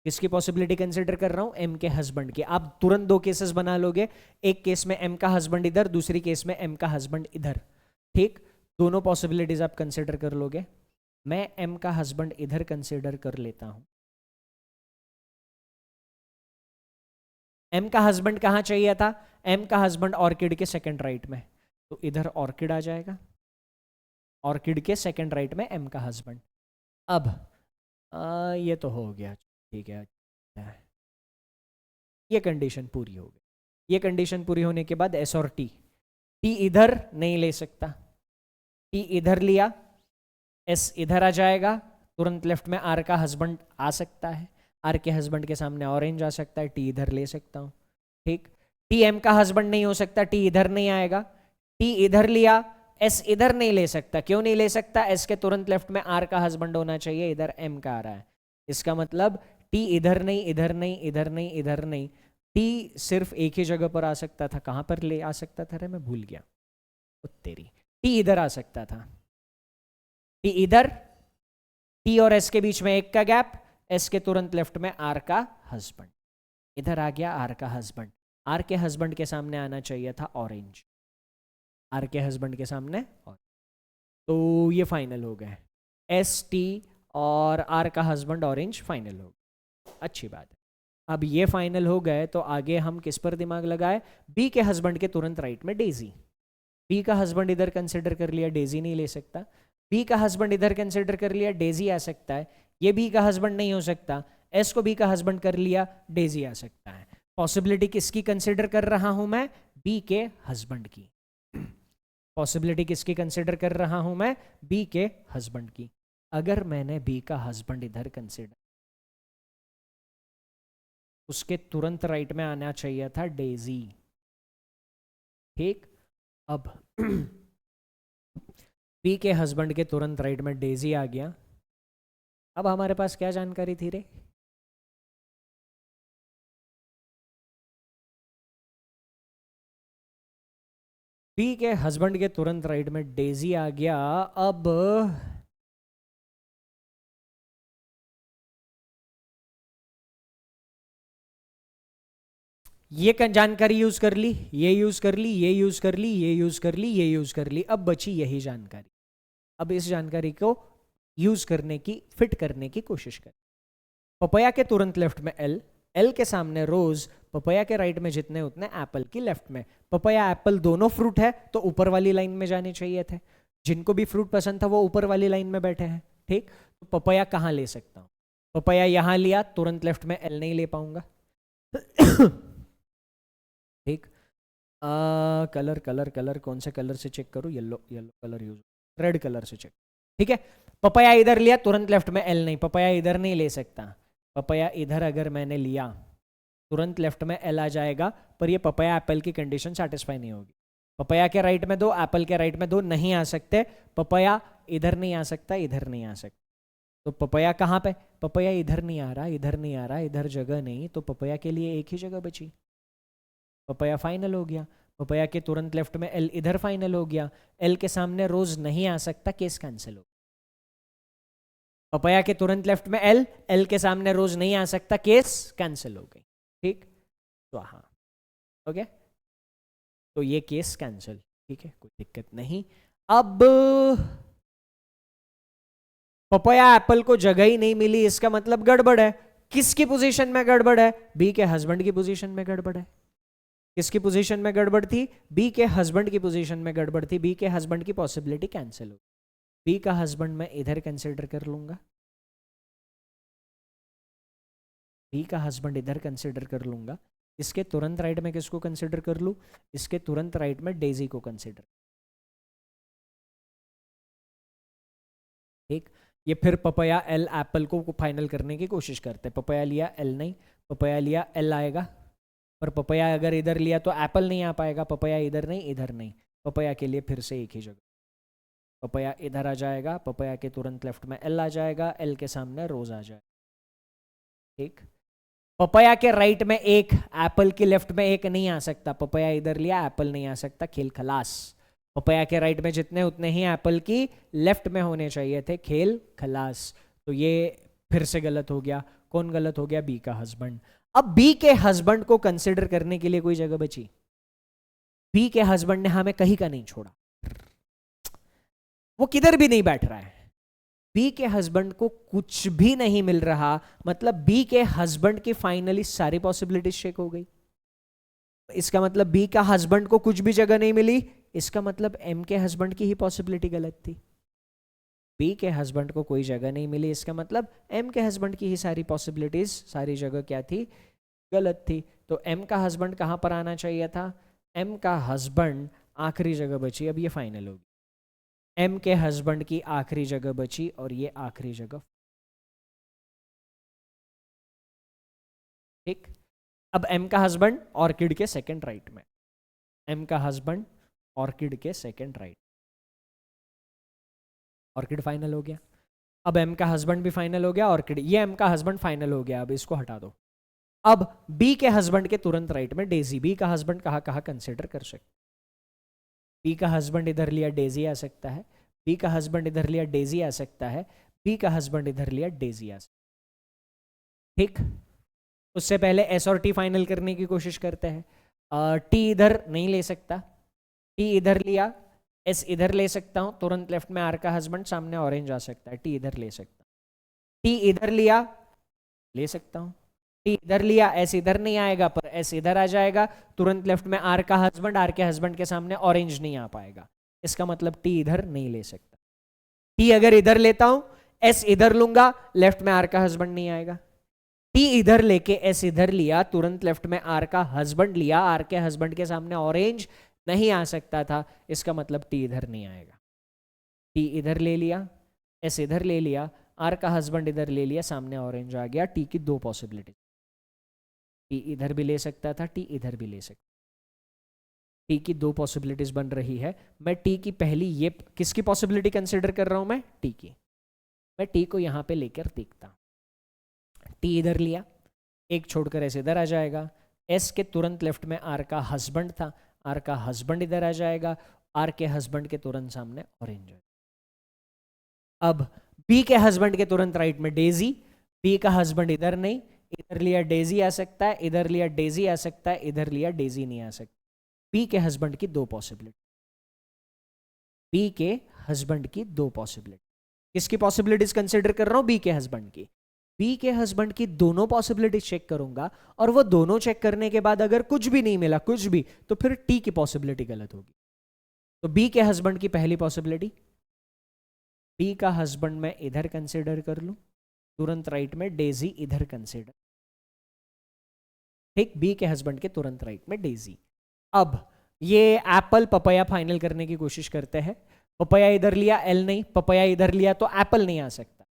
किसकी पॉसिबिलिटी कंसीडर कर रहा हूं? एम के हस्बैंड की। आप तुरंत दो केसेस बना लोगे, एक केस में एम का हस्बैंड इधर, दूसरी केस में एम का हस्बैंड इधर। ठीक, दोनों पॉसिबिलिटीज आप कंसीडर कर लोगे। मैं एम का हस्बैंड इधर कंसीडर कर लेता हूं। एम का हस्बैंड कहां चाहिए था? एम का हस्बैंड ऑर्किड के सेकंड राइट में, तो इधर ऑर्किड आ जाएगा। ऑर्किड के सेकंड राइट में एम का हस्बैंड। अब ये तो हो गया, ठीक है। ये कंडीशन पूरी हो गई। ये कंडीशन पूरी होने के बाद एस और टी, टी इधर नहीं ले सकता, टी इधर लिया, एस इधर आ जाएगा, तुरंत लेफ्ट में आर का हस्बैंड आ सकता है, आर के हस्बैंड के सामने ऑरेंज आ सकता है, टी इधर ले सकता हूं, ठीक। टी एम का हस्बैंड नहीं हो सकता, टी इधर नहीं आएगा, टी इधर लिया, एस इधर नहीं ले सकता, क्यों नहीं ले सकता, एस के तुरंत लेफ्ट में आर का हस्बैंड होना चाहिए, इधर एम का आ रहा है, इसका मतलब टी इधर नहीं, इधर नहीं, इधर नहीं, इधर नहीं, टी सिर्फ एक ही जगह पर आ सकता था, कहां पर ले आ सकता था रे, मैं भूल गया, तेरी, टी इधर आ सकता था, टी इधर, टी और एस के बीच में एक का गैप, एस के तुरंत लेफ्ट में आर का हस्बैंड, इधर आ गया आर का हस्बैंड, आर के हस्बैंड के सामने आना चाहिए था ऑरेंज, आर के हस्बैंड के सामने और, तो ये फाइनल हो गए, एस टी और आर का हस्बैंड ऑरेंज फाइनल हो गए, अच्छी बात है। अब ये फाइनल हो गए तो आगे हम किस पर दिमाग लगाए, बी के हस्बैंड के तुरंत राइट में डेजी, बी का हस्बैंड इधर कंसिडर कर लिया, डेजी नहीं ले सकता, बी का हस्बैंड इधर कंसिडर कर लिया, डेजी आ सकता है, ये बी का हस्बैंड नहीं हो सकता, एस को बी का हस्बैंड कर लिया, डेजी आ सकता है। पॉसिबिलिटी किसकी कंसिडर कर रहा हूं मैं, बी के हस्बैंड की, पॉसिबिलिटी किसकी कंसिडर कर रहा हूं मैं, बी के हस्बैंड की। अगर मैंने बी का हस्बैंड इधर कंसिडर, उसके तुरंत राइट में आना चाहिए था डेजी, ठीक। अब बी के हस्बैंड के तुरंत राइट में डेजी आ गया, अब हमारे पास क्या जानकारी थी रे, बी के हस्बैंड के तुरंत राइट में डेजी आ गया, अब ये जानकारी यूज कर ली, ये यूज कर ली, ये यूज कर ली, ये यूज कर ली, ये यूज कर ली, अब बची यही जानकारी। अब इस जानकारी को यूज करने की, फिट करने की कोशिश करें। पपया के तुरंत लेफ्ट में एल, एल के सामने रोज, पपया के राइट में जितने उतने एप्पल की लेफ्ट में, पपया एप्पल दोनों फ्रूट है तो ऊपर वाली लाइन में जाने चाहिए थे, जिनको भी फ्रूट पसंद था वो ऊपर वाली लाइन में बैठे हैं, ठीक। तो पपया कहां ले सकता हूं, पपया यहां लिया, तुरंत लेफ्ट में एल नहीं ले पाऊंगा, ठीक। कलर कलर कलर कौन से कलर से चेक करूं, yellow, yellow colour use, red colour से चेक, ठीक है। पपया इधर लिया, तुरंत लेफ्ट में एल नहीं, पपया इधर नहीं ले सकता, पपया इधर अगर मैंने लिया तुरंत लेफ्ट में एल आ जाएगा, पर ये पपया एप्पल की कंडीशन सेटिस्फाई नहीं होगी, पपया के राइट में दो, एप्पल के राइट में दो नहीं आ सकते, पपया इधर नहीं आ सकता, इधर नहीं आ सकता, तो पपया कहाँ पे, पपया इधर नहीं आ रहा, इधर नहीं आ रहा, इधर जगह नहीं, तो पपया के लिए एक ही जगह बची, पपया फाइनल हो गया, पपया के तुरंत लेफ्ट में एल इधर फाइनल हो गया, एल के सामने रोज नहीं आ सकता, केस कैंसिल हो, पपया के तुरंत लेफ्ट में एल, एल के सामने रोज नहीं आ सकता, केस कैंसिल हो गई, ठीक। तो हाँ, ओके, तो ये केस कैंसिल, ठीक है, कोई दिक्कत नहीं। अब पपया एप्पल को जगह ही नहीं मिली, इसका मतलब गड़बड़ है, किसकी पोजीशन में गड़बड़ है, बी के हस्बैंड की पोजीशन में गड़बड़ है, किसकी पोजीशन में गड़बड़ थी, बी के हस्बैंड की पोजीशन में गड़बड़ थी, बी के हस्बैंड की पॉसिबिलिटी कैंसिल हो, बी का हस्बैंड मैं इधर कंसिडर कर लूंगा, बी का हस्बैंड इधर कंसिडर कर लूंगा, इसके तुरंत राइट में किसको कंसिडर कर लूं, इसके तुरंत राइट में डेजी को कंसिडर, ठीक। ये फिर पपया एल एप्पल को फाइनल करने की कोशिश करते हैं, पपया लिया एल नहीं, पपया लिया एल आएगा, पर पपया अगर इधर लिया तो एप्पल नहीं आ पाएगा, पपया इधर नहीं, इधर नहीं, पपया के लिए फिर से एक ही जगह, पपया इधर आ जाएगा, पपया के तुरंत लेफ्ट में एल आ जाएगा, एल के सामने रोज आ जाएगा, ठीक। पपया के राइट में एक, एप्पल के लेफ्ट में एक नहीं आ सकता, पपया इधर लिया, एप्पल नहीं आ सकता, खेल खलास, पपया के राइट में जितने उतने ही एप्पल की लेफ्ट में होने चाहिए थे, खेल खलास, तो ये फिर से गलत हो गया, कौन गलत हो गया, बी का हस्बैंड। अब बी के हस्बैंड को कंसिडर करने के लिए कोई जगह बची, बी के हस्बैंड ने हमें कहीं का नहीं छोड़ा, वो किधर भी नहीं बैठ रहा है, बी के हस्बैंड को कुछ भी नहीं मिल रहा, मतलब बी के हस्बैंड की फाइनली सारी पॉसिबिलिटीज चेक हो गई, इसका मतलब बी का हस्बैंड को कुछ भी जगह नहीं मिली, इसका मतलब एम के हस्बैंड की ही पॉसिबिलिटी गलत थी, बी के हस्बैंड को कोई जगह नहीं मिली, इसका मतलब एम के हस्बैंड की ही सारी पॉसिबिलिटीज, सारी जगह क्या थी, गलत थी। तो एम का हस्बैंड कहां पर आना चाहिए था, एम का हस्बैंड आखिरी जगह बची, अब ये फाइनल होगी। एम के हस्बैंड की आखिरी जगह बची और ये आखिरी जगह। ठीक, अब एम का हस्बैंड ऑर्किड के सेकंड राइट में, एम का हस्बैंड ऑर्किड के सेकंड राइट, ऑर्किड फाइनल हो गया। अब एम का हस्बैंड भी फाइनल हो गया, ऑर्किड, ये एम का हस्बैंड फाइनल हो गया, अब इसको हटा दो। अब बी के हस्बैंड के तुरंत राइट में डेजी, बी का हस्बैंड कहाँ कहाँ कंसिडर कर सकते, बी का हस्बैंड इधर लिया डेजी आ सकता है, बी का हस्बैंड इधर लिया डेजी आ सकता है, बी का हस्बैंड इधर लिया डेजी आ सकता है। ठीक, उससे पहले एस और टी फाइनल करने की कोशिश करते हैं। टी इधर नहीं ले सकता, टी इधर लिया, एस इधर ले सकता हूं, तुरंत लेफ्ट में आर का हस्बैंड, सामने ऑरेंज आ सकता है, टी इधर ले सकता, टी इधर लिया ले सकता हूं, टी इधर लिया, एस इधर नहीं आएगा पर एस इधर आ जाएगा, तुरंत लेफ्ट में आर का हस्बैंड, आर के हस्बैंड के सामने ऑरेंज नहीं आ पाएगा, इसका मतलब टी इधर नहीं ले सकता। टी अगर इधर लेता हूं, एस इधर लूंगा, लेफ्ट में आर का हस्बैंड नहीं आएगा। टी इधर लेके एस इधर लिया, तुरंत लेफ्ट में आर का हस्बैंड लिया, आर के हस्बैंड के सामने ऑरेंज नहीं आ सकता था, इसका मतलब टी इधर नहीं आएगा। टी इधर ले लिया, एस इधर ले लिया, आर का हस्बैंड इधर ले लिया, सामने ऑरेंज आ गया। टी की दो पॉसिबिलिटी, टी इधर भी ले सकता था, टी इधर भी ले सकता, टी की दो पॉसिबिलिटीज बन रही है। मैं टी की पहली, ये किसकी पॉसिबिलिटी कंसिडर कर रहा हूं मैं, टी की, मैं टी को यहां पे लेकर देखता हूं। टी इधर लिया, एक छोड़कर एस इधर आ जाएगा, एस के तुरंत लेफ्ट में आर का हस्बैंड था, आर का हस्बैंड इधर आ जाएगा, आर के हस्बैंड के तुरंत सामने ऑरेंज है। अब बी के हस्बैंड के तुरंत राइट में डेजी, बी का हस्बैंड इधर नहीं, इधर लिया डेजी आ सकता है, इधर लिया डेजी आ सकता है, इधर लिया डेजी नहीं आ सकता। बी के हस्बैंड की दो पॉसिबिलिटी, बी के हस्बैंड की दो पॉसिबिलिटी, किसकी पॉसिबिलिटीज कंसिडर कर रहा हूं, बी के हस्बैंड की। बी के हस्बैंड की दोनों पॉसिबिलिटी चेक करूंगा और वो दोनों चेक करने के बाद अगर कुछ भी नहीं मिला, कुछ भी, तो फिर टी की पॉसिबिलिटी गलत होगी। तो बी के हस्बैंड की पहली पॉसिबिलिटी, बी का हस्बैंड मैं इधर कंसिडर कर लूं, तुरंत राइट में डेजी इधर कंसिडर। ठीक, बी के हस्बैंड के तुरंत राइट में डेजी। अब ये एप्पल पपया फाइनल करने की कोशिश करते हैं। पपया इधर लिया, एल नहीं, पपया इधर लिया तो एप्पल नहीं आ सकता,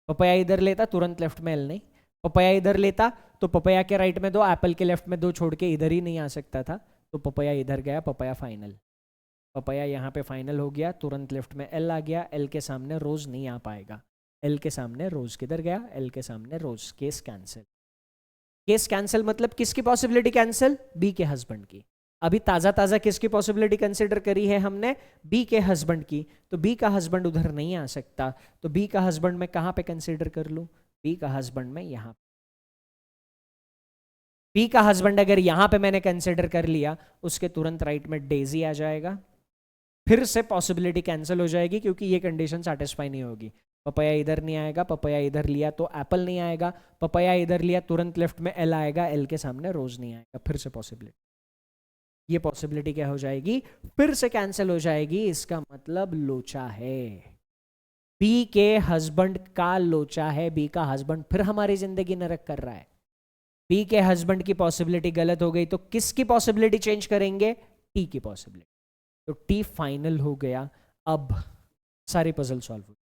पपया इधर लेता तुरंत लेफ्ट में एल नहीं, पपया इधर लेता तो पपया के राइट में दो, एप्पल के लेफ्ट में दो छोड़ के इधर ही नहीं आ सकता था, तो पपया इधर गया, पपया फाइनल, पपया यहाँ पे फाइनल हो गया, तुरंत लेफ्ट में एल आ गया, एल के सामने रोज नहीं आ पाएगा, एल के सामने रोज किधर गया, एल के सामने रोज, केस कैंसिल। केस कैंसिल मतलब किसकी पॉसिबिलिटी कैंसिल, बी के हस्बैंड की। अभी ताजा ताजा किसकी पॉसिबिलिटी कंसिडर करी है हमने, बी के हस्बैंड की, तो बी का हस्बैंड उधर नहीं आ सकता, तो बी का हस्बैंड मैं कहां पे कंसिडर कर लूं, बी का हस्बैंड में यहां, बी का हस्बैंड अगर यहां पे मैंने कंसिडर कर लिया, उसके तुरंत राइट में डेजी आ जाएगा, फिर से पॉसिबिलिटी कैंसिल हो जाएगी क्योंकि ये कंडीशन सेटिस्फाई नहीं होगी। पपया इधर नहीं आएगा, पपया इधर लिया तो एप्पल नहीं आएगा, पपया इधर लिया तुरंत लेफ्ट में एल आएगा, एल के सामने रोज नहीं आएगा, फिर से पॉसिबिलिटी, ये पॉसिबिलिटी क्या हो जाएगी, फिर से कैंसिल हो जाएगी। इसका मतलब लोचा है, बी के हस्बैंड का लोचा है, बी का हस्बैंड फिर हमारी जिंदगी नरक कर रहा है। बी के हस्बैंड की पॉसिबिलिटी गलत हो गई तो किसकी पॉसिबिलिटी चेंज करेंगे, टी की पॉसिबिलिटी, तो टी फाइनल हो गया। अब सारी पजल सॉल्व हो,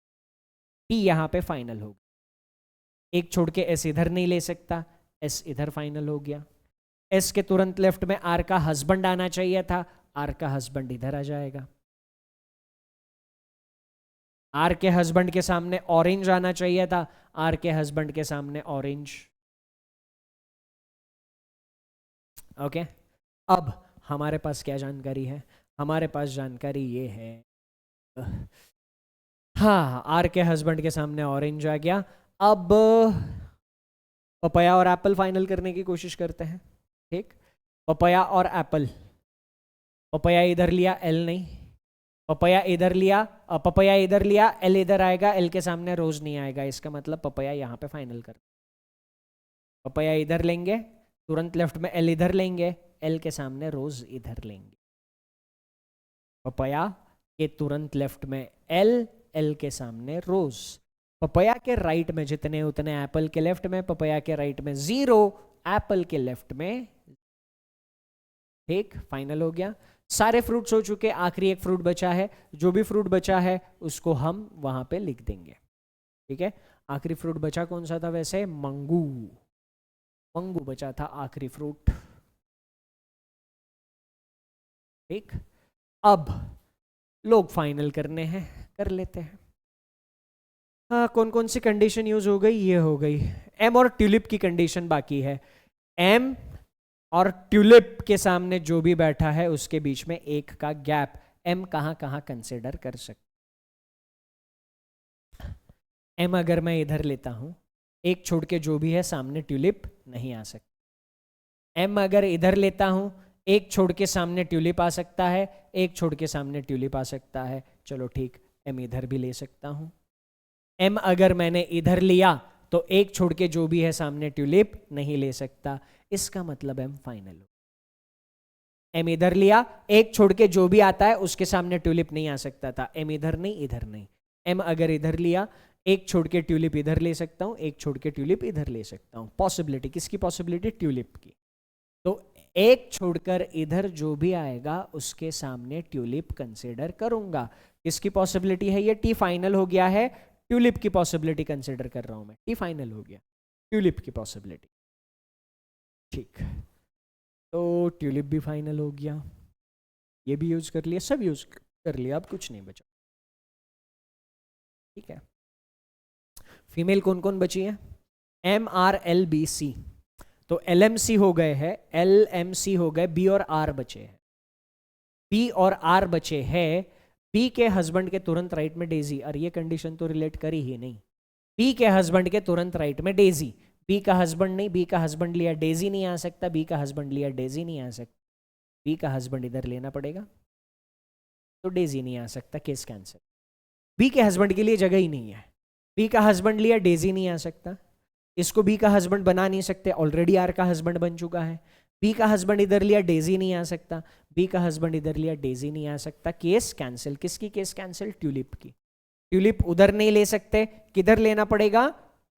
टी यहां पे फाइनल हो गया, एक छोड़ के एस इधर नहीं ले सकता, एस इधर फाइनल हो गया, एस के तुरंत लेफ्ट में आर का हस्बैंड आना चाहिए था, आर का हस्बैंड इधर आ जाएगा, आर के हस्बैंड के सामने ऑरेंज आना चाहिए था, आर के हस्बैंड के सामने ऑरेंज। ओके, अब हमारे पास क्या जानकारी है, हमारे पास जानकारी ये है, हाँ, आर के हस्बैंड के सामने ऑरेंज आ गया। अब पपया और एप्पल फाइनल करने की कोशिश करते हैं। ठीक, पपया और एप्पल, पपया इधर लिया, एल नहीं, पपया इधर लिया, पपया इधर लिया, एल इधर आएगा, एल के सामने रोज नहीं आएगा, इसका मतलब पपया यहाँ पे फाइनल कर, पपया इधर लेंगे, तुरंत लेफ्ट में एल इधर लेंगे, एल के सामने रोज इधर लेंगे, पपया के तुरंत लेफ्ट में एल, एल के सामने रोज, पपया के राइट में जितने उतने एप्पल के लेफ्ट में, पपया के राइट में 0, एप्पल के लेफ्ट में, ठीक, फाइनल हो गया। सारे फ्रूट्स हो चुके, आखिरी एक फ्रूट बचा है, जो भी फ्रूट बचा है उसको हम वहां पे लिख देंगे। ठीक है, आखिरी फ्रूट बचा कौन सा था वैसे? मंगू। मंगू बचा था आखिरी फ्रूट। ठीक, अब लोग फाइनल करने हैं, कर लेते हैं। हाँ, कौन कौन सी कंडीशन यूज हो गई? ये हो गई एम और ट्यूलिप की कंडीशन बाकी है। एम और ट्यूलिप के सामने जो भी बैठा है उसके बीच में एक का गैप एम कहां कहां कंसिडर कर सकते? एम अगर मैं इधर लेता हूं, एक छोड़ के जो भी है सामने ट्यूलिप नहीं आ सकता। एम अगर इधर लेता हूं, एक छोड़ के सामने ट्यूलिप आ सकता है, एक छोड़ के सामने ट्यूलिप आ सकता है। चलो ठीक, एम इधर भी ले सकता हूं। एम अगर मैंने इधर लिया तो एक छोड़ के जो भी है सामने ट्यूलिप नहीं ले सकता, इसका मतलब एम फाइनल हो। एम इधर लिया, एक छोड़ के जो भी आता है उसके सामने ट्यूलिप नहीं आ सकता था, एम इधर नहीं इधर नहीं। एम अगर इधर लिया, एक छोड़ के ट्यूलिप इधर ले सकता हूं, एक छोड़ के ट्यूलिप इधर ले सकता हूं। पॉसिबिलिटी किसकी? पॉसिबिलिटी ट्यूलिप की। तो एक छोड़कर इधर जो भी आएगा उसके सामने ट्यूलिप कंसिडर करूंगा। किसकी पॉसिबिलिटी है ये? टी फाइनल हो गया है, ट्यूलिप की पॉसिबिलिटी कंसिडर कर रहा हूं मैं। टी फाइनल हो गया, ट्यूलिप की पॉसिबिलिटी। ठीक, तो ट्यूलिप भी फाइनल हो गया, ये भी यूज कर लिया, सब यूज कर लिया, अब कुछ नहीं बचा। ठीक है, फीमेल कौन कौन बची है? M R L B C, तो एल एम सी हो गए हैं, एल एम सी हो गए, बी और आर बचे हैं। बी और आर बचे हैं। बी के हस्बैंड के तुरंत राइट में डेजी, और ये कंडीशन तो रिलेट करी ही नहीं। बी के हस्बैंड के तुरंत राइट में डेजी, बी का हस्बैंड नहीं, बी का हस्बैंड लिया डेजी नहीं आ सकता, बी का हस्बैंड लिया डेजी नहीं आ सकता, बी का हस्बैंड इधर लेना पड़ेगा तो डेजी नहीं आ सकता, केस कैंसिल। बी के हस्बैंड के लिए जगह ही नहीं है, बी का हस्बैंड लिया डेजी नहीं आ सकता, इसको बी का हस्बैंड बना नहीं सकते, ऑलरेडी आर का हस्बैंड बन चुका है। बी का हस्बैंड इधर लिया डेजी नहीं आ सकता, बी का हस्बैंड इधर लिया डेजी नहीं आ सकता, केस कैंसिल। किसकी केस कैंसिल? ट्यूलिप की। ट्यूलिप उधर नहीं ले सकते, किधर लेना पड़ेगा?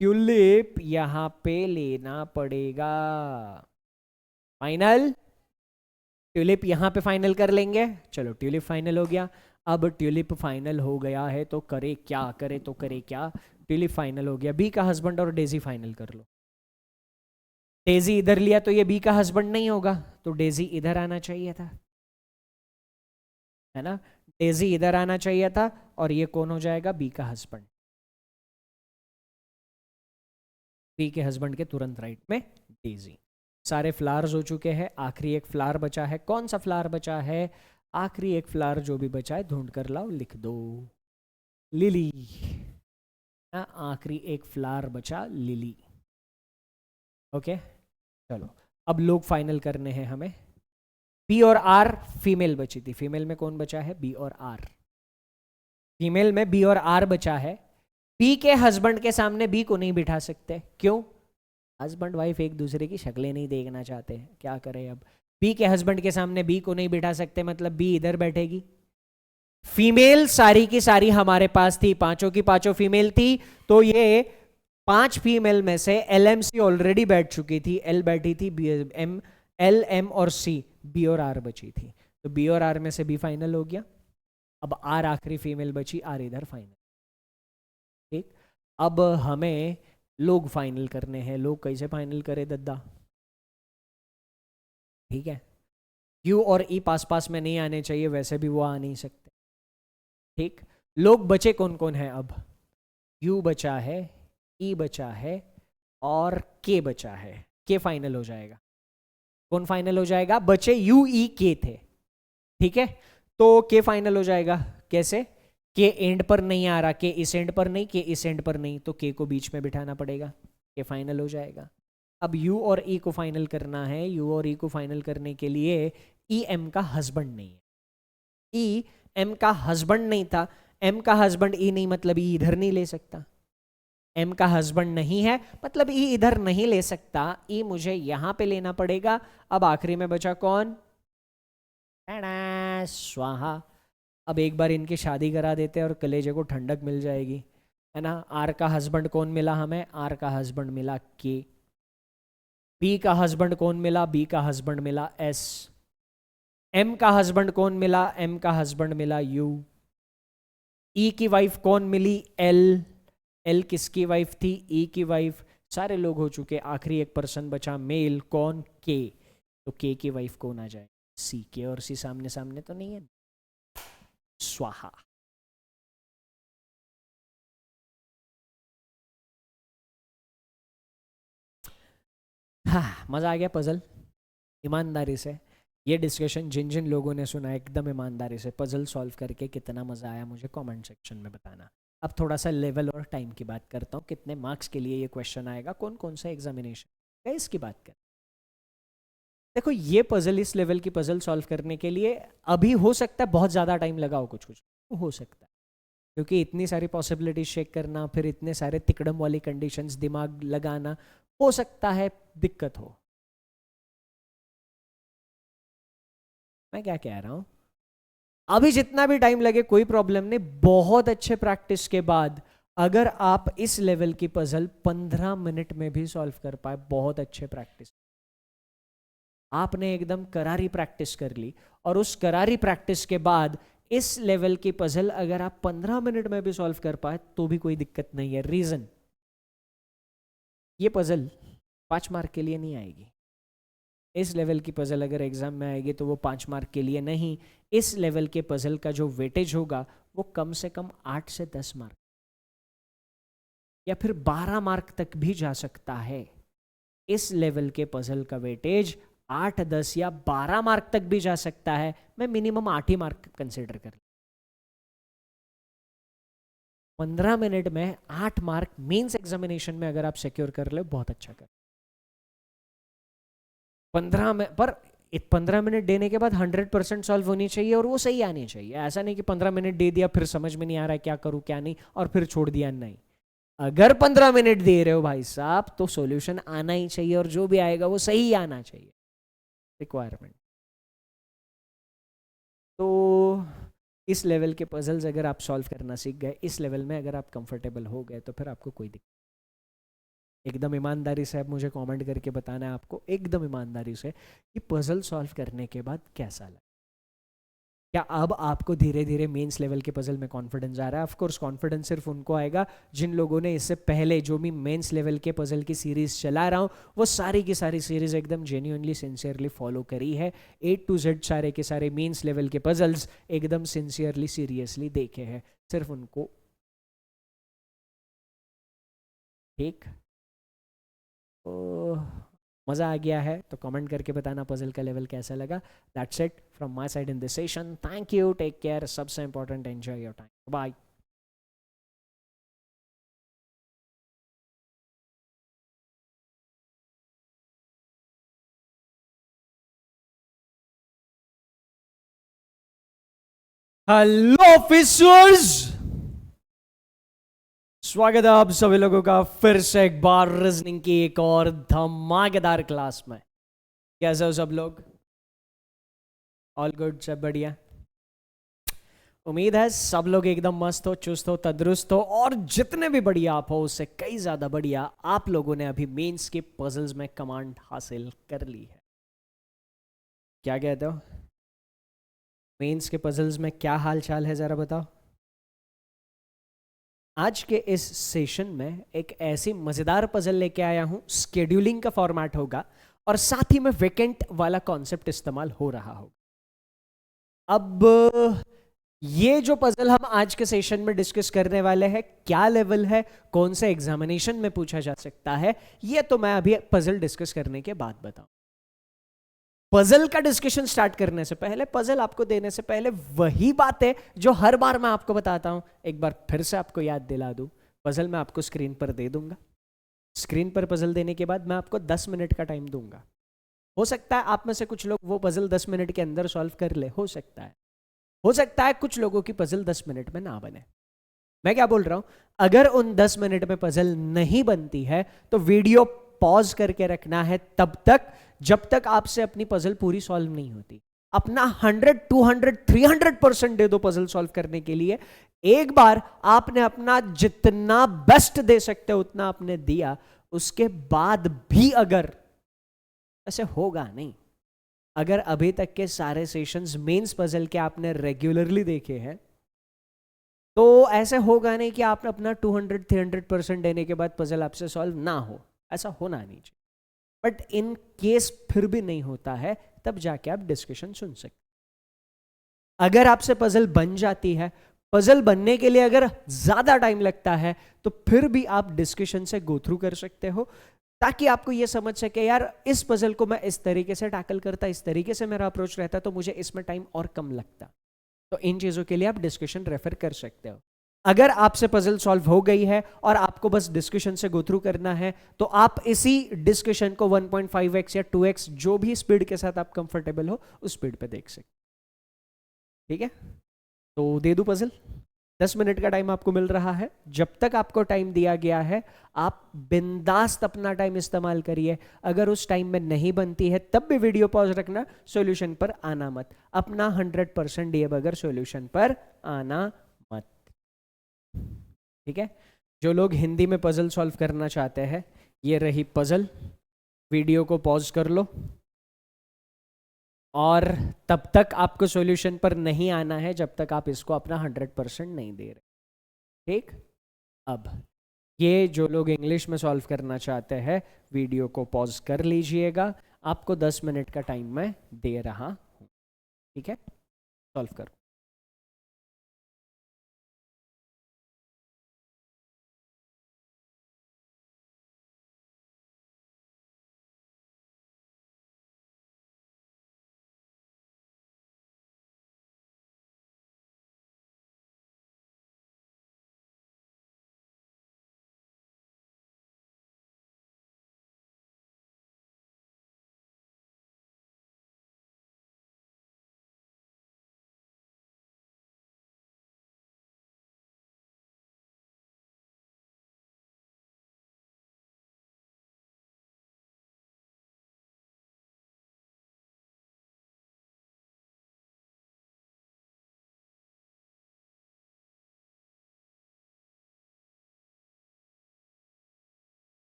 ट्यूलिप यहां पे लेना पड़ेगा। फाइनल, ट्यूलिप यहां पे फाइनल कर लेंगे। चलो ट्यूलिप फाइनल हो गया। अब ट्यूलिप फाइनल हो गया है तो करे क्या? करे तो करे क्या? ट्यूलिप फाइनल हो गया, बी का हस्बैंड और डेजी फाइनल कर लो। डेजी इधर लिया तो ये बी का हस्बैंड नहीं होगा, तो डेजी इधर आना चाहिए था, है ना? डेजी इधर आना चाहिए था, और ये कौन हो जाएगा? बी का हस्बैंड। बी के हस्बैंड के तुरंत राइट में डेजी। सारे फ्लावर्स हो चुके हैं, आखिरी एक फ्लावर बचा है। कौन सा फ्लावर बचा है? आखिरी एक फ्लावर जो भी बचा है ढूंढ कर लाओ, लिख दो लिली। आखिरी एक फ्लावर बचा लिली। ओके, चलो अब लोग फाइनल करने हैं हमें। बी और आर फीमेल बची थी, फीमेल में कौन बचा है? बी और आर। फीमेल में बी और आर बचा है। बी के हस्बैंड के सामने बी को नहीं बिठा सकते, क्यों? हस्बैंड वाइफ एक दूसरे की शक्लें नहीं देखना चाहते, क्या करें अब? बी के हस्बैंड के सामने बी को नहीं बिठा सकते, मतलब बी इधर बैठेगी। फीमेल सारी की सारी हमारे पास थी, पांचों की पांचों फीमेल थी, तो ये 5 फीमेल में से एल एम सी ऑलरेडी बैठ चुकी थी, एल बैठी थी, बी एम, एल एम और सी, बी और आर बची थी, तो बी और आर में से बी फाइनल हो गया। अब आर आखिरी फीमेल बची, आर इधर फाइनल। ठीक, अब हमें लोग फाइनल करने हैं। लोग कैसे फाइनल करे दद्दा? ठीक है, यू और ई पास पास में नहीं आने चाहिए, वैसे भी वो आ नहीं सकते। ठीक, लोग बचे कौन कौन है? अब यू बचा है, ई बचा है, और के बचा है। के फाइनल हो जाएगा। कौन फाइनल हो जाएगा? बचे यू ई के थे, ठीक है, तो के फाइनल हो जाएगा। कैसे? के एंड पर नहीं आ रहा, के इस एंड पर नहीं, के इस एंड पर नहीं, तो के को बीच में बिठाना पड़ेगा, के फाइनल हो जाएगा। अब यू और ई को फाइनल करना है, यू और ई को फाइनल करने के लिए ई एम का हस्बैंड नहीं है, ई एम का हस्बैंड नहीं था, एम का हस्बैंड ई नहीं, मतलब ई इधर नहीं ले सकता। एम का हस्बैंड नहीं है मतलब ई इधर नहीं ले सकता, ई मुझे यहां पे लेना पड़ेगा। अब आखिरी में बचा कौन? स्वाहा। अब एक बार इनकी शादी करा देते हैं और कलेजे को ठंडक मिल जाएगी, है ना? आर का हस्बैंड कौन मिला हमें? आर का हस्बैंड मिला के। बी का हस्बैंड कौन मिला? बी का हस्बैंड मिला एस। एम का हस्बैंड कौन मिला? एम का हस्बैंड मिला यू। ई की वाइफ कौन मिली? एल। एल किसकी वाइफ थी? ई की वाइफ। सारे लोग हो चुके, आखिरी एक पर्सन बचा मेल, कौन? के। तो के की वाइफ कौन आ जाए? सी। के और सी सामने सामने तो नहीं है, स्वाहा। हाँ, मजा आ गया पजल? ईमानदारी से ये डिस्कशन जिन जिन लोगों ने सुना, एकदम ईमानदारी से पजल सॉल्व करके कितना मजा आया मुझे कमेंट सेक्शन में बताना। अब थोड़ा सा लेवल और टाइम की बात करता हूँ, कितने मार्क्स के लिए ये क्वेश्चन आएगा, कौन कौन सा एग्जामिनेशन है, इसकी बात कर। देखो ये पजल, इस लेवल की पजल सॉल्व करने के लिए अभी हो सकता है बहुत ज़्यादा टाइम लगाओ, कुछ कुछ हो सकता है, क्योंकि इतनी सारी पॉसिबिलिटीज चेक करना, फिर इतने सारे तिकड़म वाली कंडीशंस दिमाग लगाना, हो सकता है दिक्कत हो। मैं क्या कह रहा हूं, अभी जितना भी टाइम लगे कोई प्रॉब्लम नहीं, बहुत अच्छे प्रैक्टिस के बाद अगर आप इस लेवल की पजल 15 मिनट में भी सॉल्व कर पाए, बहुत अच्छे प्रैक्टिस, आपने एकदम करारी प्रैक्टिस कर ली। और उस करारी प्रैक्टिस के बाद इस लेवल की पजल अगर आप 15 मिनट में भी सॉल्व कर पाए तो भी कोई दिक्कत नहीं है। रीजन, ये पजल 5 मार्क के लिए नहीं आएगी। इस लेवल की पजल अगर एग्जाम में आएगी तो वो 5 मार्क के लिए नहीं, इस लेवल के पजल का जो वेटेज होगा वो कम से कम 8 से 10 मार्क या फिर 12 मार्क तक भी जा सकता है। इस लेवल के पजल का वेटेज 8, 10 या 12 मार्क तक भी जा सकता है। मैं मिनिमम 8 ही मार्क कंसिडर कर, 15 मिनट में 8 मार्क मेंस एग्जामिनेशन में अगर आप सिक्योर कर ले, बहुत अच्छा कर। 15 में पर 15 मिनट देने के बाद 100% सॉल्व होनी चाहिए और वो सही आनी चाहिए। ऐसा नहीं कि 15 मिनट दे दिया फिर समझ में नहीं आ रहा है क्या करूं क्या नहीं और फिर छोड़ दिया। नहीं, अगर 15 मिनट दे रहे हो भाई साहब तो सॉल्यूशन आना ही चाहिए और जो भी आएगा वो सही आना चाहिए, रिक्वायरमेंट। तो इस लेवल के पजल्स अगर आप सॉल्व करना सीख गए, इस लेवल में अगर आप कंफर्टेबल हो गए, तो फिर आपको कोई दिक्कत, एकदम ईमानदारी से आप मुझे कमेंट करके बताना है आपको एकदम ईमानदारी से कि पजल सॉल्व करने के बाद कैसा लगा। क्या अब आपको धीरे धीरे मेंस लेवल के पजल में कॉन्फिडेंस आ रहा है? ऑफ कोर्स कॉन्फिडेंस सिर्फ उनको आएगा जिन लोगों ने इससे पहले जो भी मेंस लेवल के पजल की सीरीज चला रहा हूँ वो सारी की सारी सीरीज एकदम जेन्युइनली सिंसियरली फॉलो करी है। A to Z सारे के सारे मेंस लेवल के पजल्स एकदम सिंसियरली सीरियसली देखे हैं, सिर्फ उनको। ठीक, तो मज़ा आ गया है तो कमेंट करके बताना पजल का लेवल कैसा लगा। That's it from my side in this session. Thank you, take care, सबसे important enjoy your time, bye. Hello officers, स्वागत है आप सभी लोगों का फिर से एक बार रीजनिंग की एक और धमाकेदार क्लास में। कैसे हो सब लोग? ऑल गुड, सब बढ़िया? उम्मीद है सब लोग एकदम मस्त हो, चुस्त हो, तंदुरुस्त हो और जितने भी बढ़िया आप हो उससे कई ज्यादा बढ़िया आप लोगों ने अभी मेंस के पजल्स में कमांड हासिल कर ली है। क्या कहते हो? मेंस के पजल्स में क्या हाल चाल है जरा बताओ। आज के इस सेशन में एक ऐसी मजेदार पजल लेके आया हूं, स्केड्यूलिंग का फॉर्मेट होगा और साथ ही में वेकेंट वाला कॉन्सेप्ट इस्तेमाल हो रहा होगा। अब ये जो पजल हम आज के सेशन में डिस्कस करने वाले हैं, क्या लेवल है, कौन से एग्जामिनेशन में पूछा जा सकता है, ये तो मैं अभी पजल डिस्कस करने के बाद बताऊं। पजल का डिस्कशन स्टार्ट करने से पहले, पजल आपको देने से पहले वही बात है जो हर बार मैं आपको बताता हूं, एक बार फिर से आपको याद दिला दूं। पजल मैं आपको स्क्रीन पर दे दूंगा, स्क्रीन पर पजल देने के बाद मैं आपको 10 मिनट का टाइम दूंगा। हो सकता है आप में से कुछ लोग वो पजल 10 मिनट के अंदर सॉल्व कर ले, हो सकता है कुछ लोगों की पजल 10 मिनट में ना बने। मैं क्या बोल रहा हूं, अगर उन 10 मिनट में पजल नहीं बनती है तो वीडियो पॉज करके रखना है तब तक जब तक आपसे अपनी पजल पूरी सॉल्व नहीं होती। अपना 100, 200, 300% दे दो पजल सॉल्व करने के लिए। एक बार आपने अपना जितना बेस्ट दे सकते हो उतना आपने दिया, उसके बाद भी अगर ऐसे होगा नहीं, अगर अभी तक के सारे सेशंस मेंस पजल के आपने रेगुलरली देखे हैं तो ऐसे होगा नहीं कि आप अपना 200-300% देने के बाद पजल आपसे सॉल्व ना हो, ऐसा होना नहीं चाहिए। बट इन केस फिर भी नहीं होता है, तब जाके आप डिस्कशन सुन सकते। अगर आपसे पजल बन जाती है, पजल बनने के लिए अगर ज्यादा टाइम लगता है, तो फिर भी आप डिस्कशन से गो थ्रू कर सकते हो, ताकि आपको यह समझ सके यार इस पजल को मैं इस तरीके से टैकल करता, इस तरीके से मेरा अप्रोच रहता, तो मुझे इसमें टाइम और कम लगता। तो इन चीजों के लिए आप डिस्कशन रेफर कर सकते हो। अगर आपसे पजल सॉल्व हो गई है और आपको बस डिस्कशन से गो थ्रू करना है, तो आप इसी डिस्कशन को 1.5x या 2x जो भी स्पीड के साथ आप कंफर्टेबल हो उस स्पीड पे देख सकते। ठीक है, तो दे दूं पजल? 10 मिनट का टाइम आपको मिल रहा है। जब तक आपको टाइम दिया गया है आप बिंदास्त अपना टाइम इस्तेमाल करिए। अगर उस टाइम में नहीं बनती है तब भी वीडियो पॉज रखना, सॉल्यूशन पर आना मत। अपना 100% दिए बगैर सॉल्यूशन पर आना मत। ठीक है, जो लोग हिंदी में पजल सॉल्व करना चाहते हैं, ये रही पजल, वीडियो को पॉज कर लो और तब तक आपको सॉल्यूशन पर नहीं आना है जब तक आप इसको अपना 100% नहीं दे रहे। ठीक, अब ये जो लोग इंग्लिश में सॉल्व करना चाहते हैं, वीडियो को पॉज कर लीजिएगा। आपको 10 मिनट का टाइम मैं दे रहा हूँ। ठीक है, सॉल्व करो।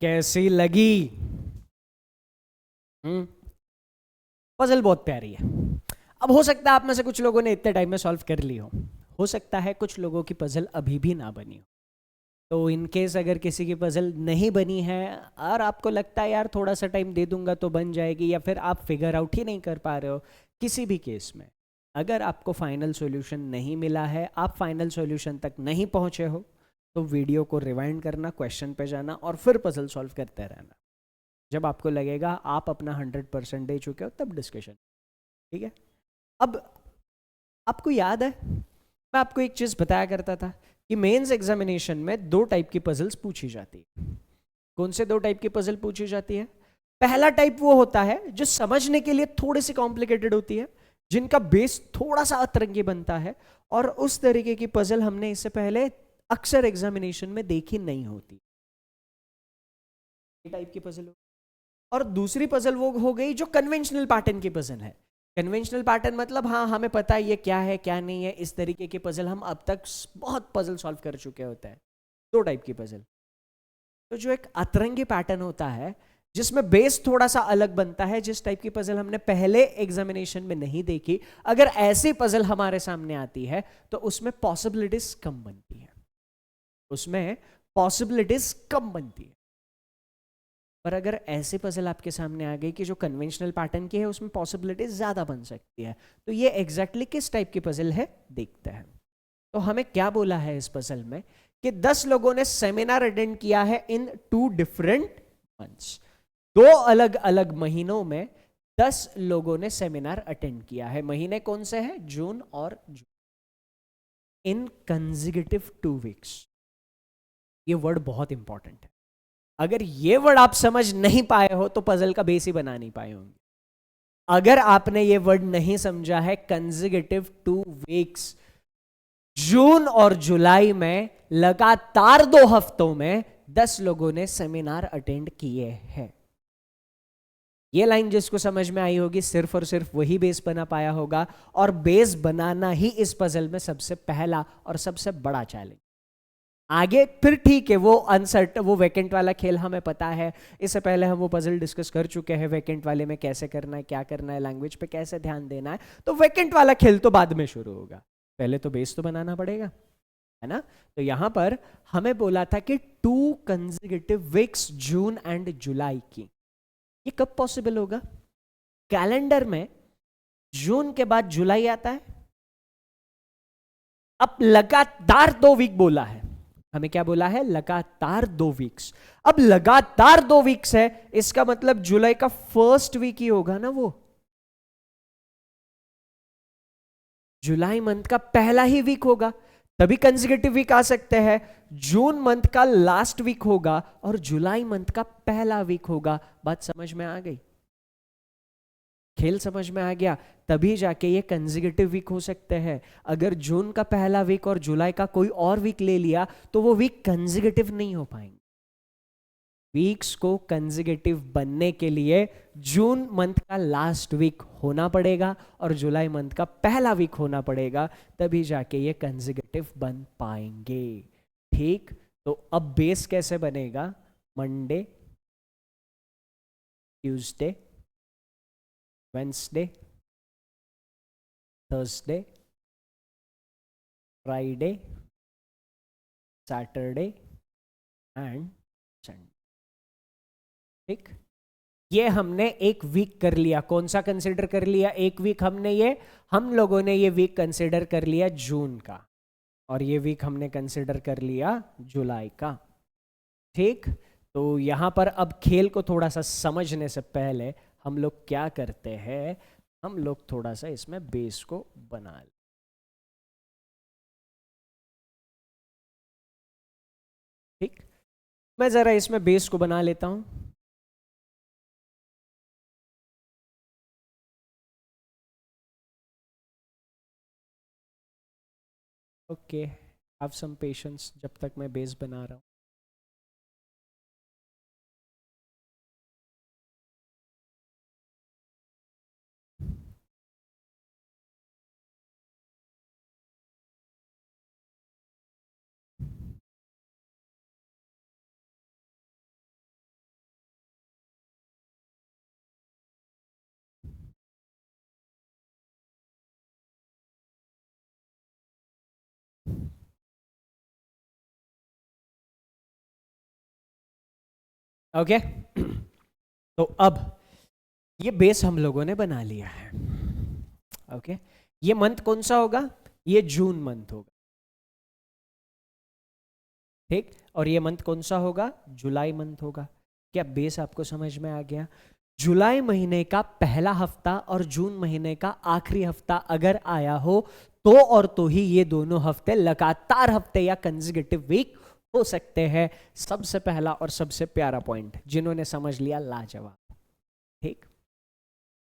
कैसी लगी? पजल बहुत प्यारी है। अब हो सकता है आप में से कुछ लोगों ने इतने टाइम में सॉल्व कर ली हो सकता है कुछ लोगों की पजल अभी भी ना बनी हो। तो इन केस अगर किसी की पजल नहीं बनी है और आपको लगता है यार थोड़ा सा टाइम दे दूंगा तो बन जाएगी, या फिर आप फिगर आउट ही नहीं कर पा रहे हो, किसी भी केस में अगर आपको फाइनल सॉल्यूशन नहीं मिला है, आप फाइनल सॉल्यूशन तक नहीं पहुंचे हो, तो वीडियो को रिवाइंड करना, क्वेश्चन पे जाना और फिर पजल सॉल्व करते रहना। जब आपको लगेगा आप अपना 100% दे चुके हो तब डिस्कशन। ठीक है? अब आपको याद है मैं आपको एक चीज बताया करता था कि मेंस एग्जामिनेशन में दो टाइप की पजल्स पूछी जाती है। कौन से दो टाइप की पजल पूछी जाती है? पहला टाइप वो होता है जो समझने के लिए थोड़ी सी कॉम्प्लिकेटेड होती है, जिनका बेस थोड़ा सा अतरंगी बनता है, और उस तरीके की पजल हमने इससे पहले अक्सर एग्जामिनेशन में देखी नहीं होती। टाइप की पजल। और दूसरी पजल वो हो गई जो कन्वेंशनल पैटर्न की पजल है। कन्वेंशनल पैटर्न मतलब हाँ हमें पता है ये क्या है क्या नहीं है, इस तरीके की पजल हम अब तक बहुत पजल सॉल्व कर चुके होते हैं। दो टाइप की पजल। तो जो एक अतरंगी पैटर्न होता है जिसमें बेस थोड़ा सा अलग बनता है, जिस टाइप की पजल हमने पहले एग्जामिनेशन में नहीं देखी, अगर ऐसी पजल हमारे सामने आती है तो उसमें पॉसिबिलिटीज कम बनती है, उसमें पॉसिबिलिटीज कम बनती है। पर अगर ऐसी पजल आपके सामने आ गई कि जो कन्वेंशनल पैटर्न की है उसमें पॉसिबिलिटीज ज्यादा बन सकती है, तो ये एग्जैक्टली किस टाइप की पजल है देखते हैं। तो हमें क्या बोला है इस पजल में कि 10 लोगों ने सेमिनार अटेंड किया है इन 2 डिफरेंट मंथ्स। 2 अलग अलग महीनों में 10 लोगों ने सेमिनार अटेंड किया है। महीने कौन से हैं? जून और जून। इन कंसेक्यूटिव 2 वीक्स। ये वर्ड बहुत इंपॉर्टेंट है। अगर ये वर्ड आप समझ नहीं पाए हो तो पजल का बेस ही बना नहीं पाए होंगे। अगर आपने ये वर्ड नहीं समझा है, कंसेक्यूटिव 2 वीक्स, जून और जुलाई में लगातार 2 हफ्तों में 10 लोगों ने सेमिनार अटेंड किए हैं। ये लाइन जिसको समझ में आई होगी सिर्फ और सिर्फ वही बेस बना पाया होगा, और बेस बनाना ही इस पजल में सबसे पहला और सबसे बड़ा चैलेंज। आगे फिर ठीक है, वो अनसर्ट वो वैकेंट वाला खेल हमें पता है, इससे पहले हम वो पजल डिस्कस कर चुके हैं, वैकेंट वाले में कैसे करना है, क्या करना है, लैंग्वेज पे कैसे ध्यान देना है। तो वैकेंट वाला खेल तो बाद में शुरू होगा, पहले तो बेस तो बनाना पड़ेगा, है ना? तो यहां पर हमें बोला था कि 2 कंसेक्यूटिव वीक्स जून एंड जुलाई की। ये कब पॉसिबल होगा? कैलेंडर में जून के बाद जुलाई आता है। अब लगातार 2 वीक बोला है, हमें क्या बोला है? लगातार 2 वीक्स। अब लगातार 2 वीक्स है, इसका मतलब जुलाई का फर्स्ट वीक ही होगा ना वो। जुलाई मंथ का पहला ही वीक होगा, तभी कंसेक्यूटिव वीक आ सकते हैं। जून मंथ का लास्ट वीक होगा और जुलाई मंथ का पहला वीक होगा। बात समझ में आ गई? खेल समझ में आ गया? तभी जाके ये कंसेक्यूटिव वीक हो सकते हैं। अगर जून का पहला वीक और जुलाई का कोई और वीक ले लिया तो वो वीक कंसेक्यूटिव नहीं हो पाएंगे। वीक्स को कंसेक्यूटिव बनने के लिए जून मंथ का लास्ट वीक होना पड़ेगा और जुलाई मंथ का पहला वीक होना पड़ेगा, तभी जाके ये कंसेक्यूटिव बन पाएंगे। ठीक? तो अब बेस कैसे बनेगा? Monday, Tuesday, Wednesday, Thursday, Friday, Saturday and Sunday. ठीक? ये हमने एक वीक कर लिया। कौन सा कंसिडर कर लिया? एक वीक हमने ये, हम लोगों ने ये वीक कंसिडर कर लिया जून का, और ये वीक हमने कंसिडर कर लिया जुलाई का। ठीक? तो यहां पर अब खेल को थोड़ा सा समझने से पहले हम लोग क्या करते हैं, हम लोग थोड़ा सा इसमें बेस को बना लें। ठीक? मैं जरा इसमें बेस को बना लेता हूं। ओके, हैव सम पेशेंस जब तक मैं बेस बना रहा हूं। ओके तो अब ये बेस हम लोगों ने बना लिया है। ओके ये मंथ कौन सा होगा? ये जून मंथ होगा, ठीक। और ये मंथ कौन सा होगा? जुलाई मंथ होगा। क्या बेस आपको समझ में आ गया? जुलाई महीने का पहला हफ्ता और जून महीने का आखिरी हफ्ता अगर आया हो तो और तो ही ये दोनों हफ्ते लगातार हफ्ते या कंसेक्यूटिव वीक हो सकते हैं। सबसे पहला और सबसे प्यारा पॉइंट, जिन्होंने समझ लिया लाजवाब, ठीक।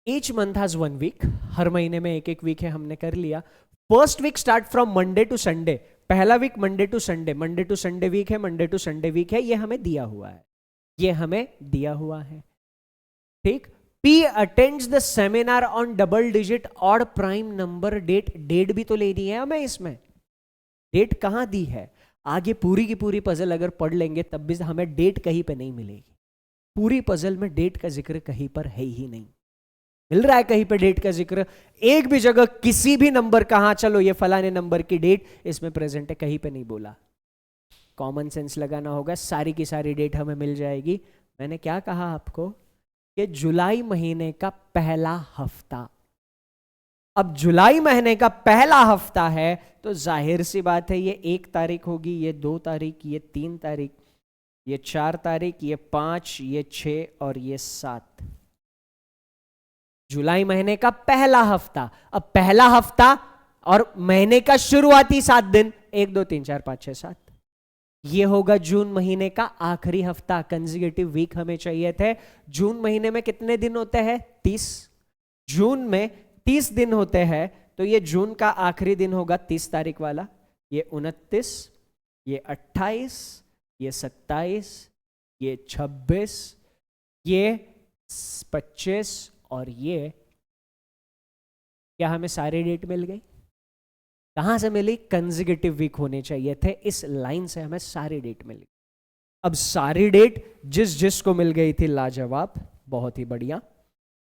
ईच मंथ हैज 1 वीक, हर महीने में एक एक वीक है, हमने कर लिया। First week start from Monday to Sunday, पहला week Monday to Sunday, Monday to Sunday week है, मंडे टू संडे वीक है, ये हमें दिया हुआ है, ये हमें दिया हुआ है, ठीक। P attends the seminar on double digit odd prime number date, date भी तो लेनी है हमें इसमें, डेट कहां दी है? आगे पूरी की पूरी पजल अगर पढ़ लेंगे तब भी हमें डेट कहीं पे नहीं मिलेगी। पूरी पजल में डेट का जिक्र कहीं पर है ही नहीं, मिल रहा है कहीं पे डेट का जिक्र? एक भी जगह किसी भी नंबर का, हाँ चलो ये फलाने नंबर की डेट इसमें प्रेजेंट है, कहीं पे नहीं बोला। कॉमन सेंस लगाना होगा, सारी की सारी डेट हमें मिल जाएगी। मैंने क्या कहा आपको कि जुलाई महीने का पहला हफ्ता, अब जुलाई महीने का पहला हफ्ता है तो जाहिर सी बात है ये 1 तारीख होगी, ये 2 तारीख, ये 3 तारीख, ये 4 तारीख, ये 5, ये 6 और ये 7। जुलाई महीने का पहला हफ्ता। अब पहला हफ्ता और महीने का शुरुआती 7 दिन, 1 2 3 4 5 6 7, ये होगा जून महीने का आखिरी हफ्ता। कंसेक्यूटिव वीक हमें चाहिए थे। जून महीने में कितने दिन होते हैं? 30। जून में 30 दिन होते हैं, तो ये जून का आखिरी दिन होगा 30 तारीख वाला, ये 29, ये 28, ये 27, ये 26, ये 25 और ये, क्या हमें सारे डेट मिल गई? कहां से मिली? कंसेक्यूटिव वीक होने चाहिए थे, इस लाइन से हमें सारी डेट मिली। अब सारी डेट जिस जिस को मिल गई थी, लाजवाब, बहुत ही बढ़िया।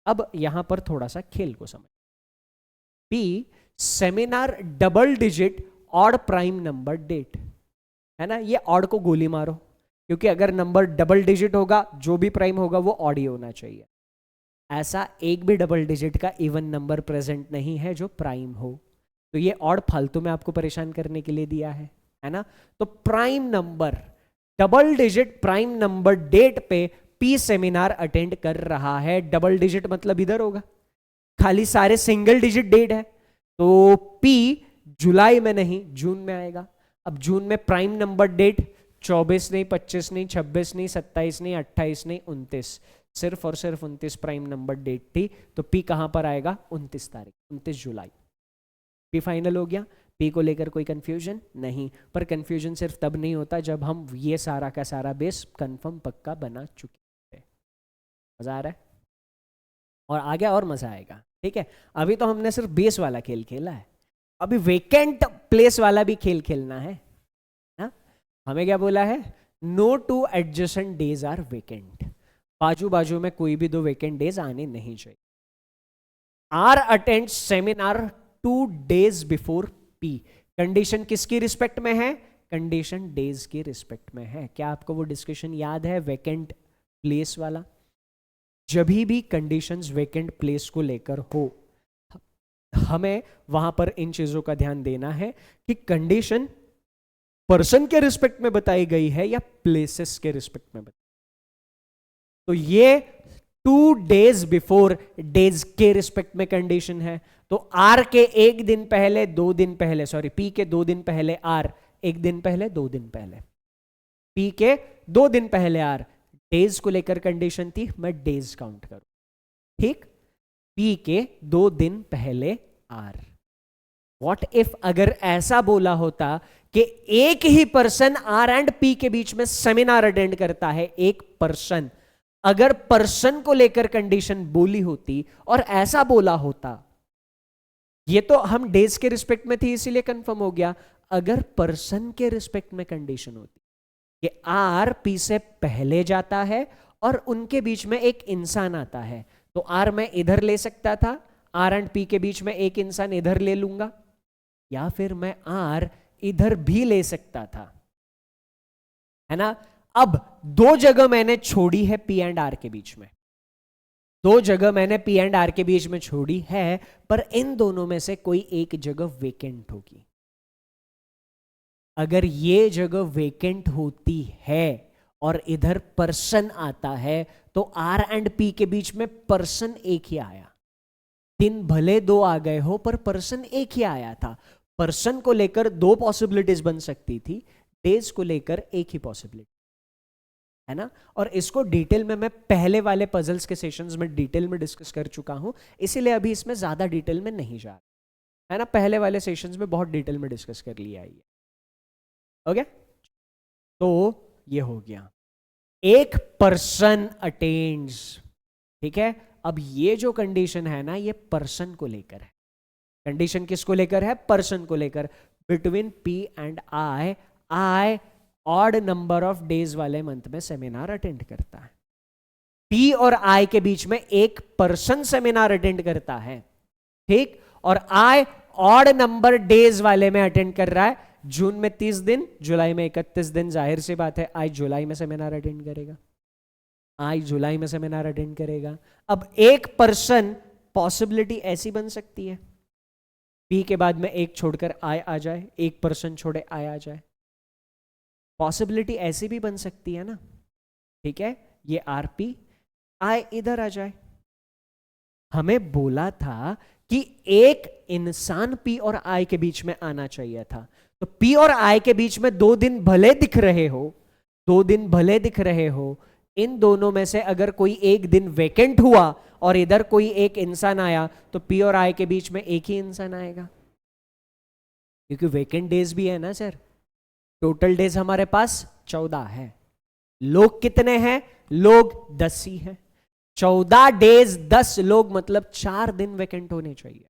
अब यहां पर थोड़ा सा खेल को समझ। P seminar double digit odd prime number date है ना, ये ऑड को गोली मारो, क्योंकि अगर नंबर डबल डिजिट होगा जो भी प्राइम होगा वो ऑड ही होना चाहिए। ऐसा एक भी डबल डिजिट का इवन नंबर प्रेजेंट नहीं है जो प्राइम हो, तो ये ऑड फालतू में आपको परेशान करने के लिए दिया है ना। तो prime number, double digit prime number date पे पी सेमिनार अटेंड कर रहा है। डबल डिजिट मतलब इधर होगा, खाली सारे सिंगल डिजिट डेट है, तो पी जुलाई में नहीं जून में आएगा। अब जून में प्राइम नंबर डेट 24 नहीं, 25 नहीं, 26 नहीं, 27 नहीं, 28 नहीं, 29, सिर्फ और सिर्फ 29 प्राइम नंबर डेट थी, तो पी कहां पर आएगा? 29 तारीख, 29 जुलाई। पी फाइनल हो गया। पी को लेकर कोई कंफ्यूजन नहीं, पर कंफ्यूजन सिर्फ तब नहीं होता जब हम ये सारा का सारा बेस कंफर्म पक्का बना चुके हैं। मजा आ रहा है? और आगे और मजा आएगा, ठीक है। अभी तो हमने सिर्फ बेस वाला खेल खेला है, अभी वेकेंट प्लेस वाला भी खेल खेलना है ना? हमें क्या बोला है? No 2 adjacent days are vacant, बाजू बाजू में कोई भी 2 वेकेंट डेज आने नहीं चाहिए। R attend seminar 2 days before P, condition किसकी रिस्पेक्ट में है? कंडीशन डेज की रिस्पेक्ट में है। क्या आपको वो डिस्कशन याद है वेकेंट प्लेस वाला? जब भी कंडीशंस वेकेंट प्लेस को लेकर हो, हमें वहां पर इन चीजों का ध्यान देना है कि कंडीशन पर्सन के रिस्पेक्ट में बताई गई है या प्लेसेस के रिस्पेक्ट में बताई। तो ये 2 days बिफोर डेज के रिस्पेक्ट में कंडीशन है, तो आर के 1 दिन पहले, 2 दिन पहले, सॉरी पी के 2 दिन पहले आर, 1 दिन पहले, 2 दिन पहले, पी के 2 दिन पहले आर, डेज को लेकर कंडीशन थी, मैं डेज काउंट करूं, ठीक। पी के 2 दिन पहले आर। व्हाट इफ अगर ऐसा बोला होता कि एक ही पर्सन आर एंड पी के बीच में सेमिनार अटेंड करता है, एक पर्सन, अगर पर्सन को लेकर कंडीशन बोली होती और ऐसा बोला होता, ये तो हम डेज के रिस्पेक्ट में थी इसीलिए कंफर्म हो गया, अगर पर्सन के रिस्पेक्ट में कंडीशन होती कि आर पी से पहले जाता है और उनके बीच में एक इंसान आता है, तो आर मैं इधर ले सकता था, आर एंड पी के बीच में एक इंसान इधर ले लूंगा, या फिर मैं आर इधर भी ले सकता था, है ना। अब दो जगह मैंने छोड़ी है पी एंड आर के बीच में, दो जगह मैंने पी एंड आर के बीच में छोड़ी है, पर इन दोनों में से कोई एक जगह वेकेंट होगी। अगर ये जगह वेकेंट होती है और इधर पर्सन आता है, तो आर एंड पी के बीच में पर्सन एक ही आया। दिन भले दो आ गए हो, पर पर्सन एक ही आया था। पर्सन को लेकर दो पॉसिबिलिटीज बन सकती थी, डेज को लेकर एक ही पॉसिबिलिटी, है ना। और इसको डिटेल में मैं पहले वाले पजल्स के सेशंस में डिटेल में डिस्कस कर चुका हूं, इसीलिए अभी इसमें ज्यादा डिटेल में नहीं जा रहा, है ना। पहले वाले सेशंस में बहुत डिटेल में डिस्कस कर लिया है। ओके, तो ये हो गया, एक पर्सन अटेंड्स, ठीक है। अब ये जो कंडीशन है ना, ये पर्सन को लेकर है। कंडीशन किसको लेकर है? पर्सन को लेकर। Between P and I, I odd number of days वाले मंथ में सेमिनार अटेंड करता है। पी और आई के बीच में एक पर्सन सेमिनार अटेंड करता है, ठीक, और आई ऑड नंबर डेज वाले में अटेंड कर रहा है। जून में 30 दिन, जुलाई में 31 दिन, जाहिर सी बात है आई जुलाई में सेमिनार अटेंड करेगा, आई जुलाई में सेमिनार अटेंड करेगा। अब एक पर्सन, पॉसिबिलिटी ऐसी बन सकती है पी के बाद में एक छोड़कर आई आ जाए, एक पर्सन छोड़े आई आ जाए, पॉसिबिलिटी ऐसी भी बन सकती है ना, ठीक है। ये आर पी, आई इधर आ जाए। हमें बोला था कि एक इंसान पी और आई के बीच में आना चाहिए था, तो पी और आई के बीच में 2 दिन भले दिख रहे हो, 2 दिन भले दिख रहे हो, इन दोनों में से अगर कोई एक दिन वेकेंट हुआ और इधर कोई एक इंसान आया, तो पी और आई के बीच में एक ही इंसान आएगा, क्योंकि वेकेंट डेज भी है ना सर। टोटल डेज हमारे पास 14 है, लोग कितने हैं? लोग 10 ही हैं। 14 डेज 10 लोग, मतलब 4 दिन वेकेंट होने चाहिए,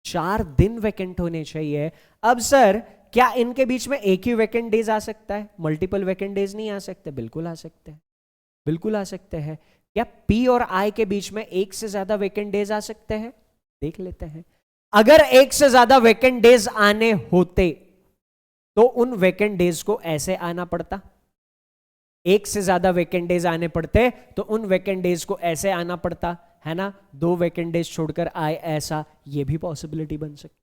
4 दिन वेकेंट होने चाहिए। अब सर क्या इनके बीच में एक ही वेकेंट डेज आ सकता है? मल्टीपल वेकेंट डेज नहीं आ सकते? बिल्कुल आ सकते हैं, बिल्कुल आ सकते हैं। क्या पी और आई के बीच में एक से ज्यादा वेकेंट डेज आ सकते हैं? देख लेते हैं। अगर एक से ज्यादा वेकेंट डेज आने होते तो उन वेकेंट डेज को ऐसे आना पड़ता, एक से ज्यादा वेकेंट डेज आने पड़ते तो उन वेकेंट डेज को ऐसे आना पड़ता, है ना। 2 वेकेंट डेज छोड़कर आए ऐसा, ये भी पॉसिबिलिटी बन सकती।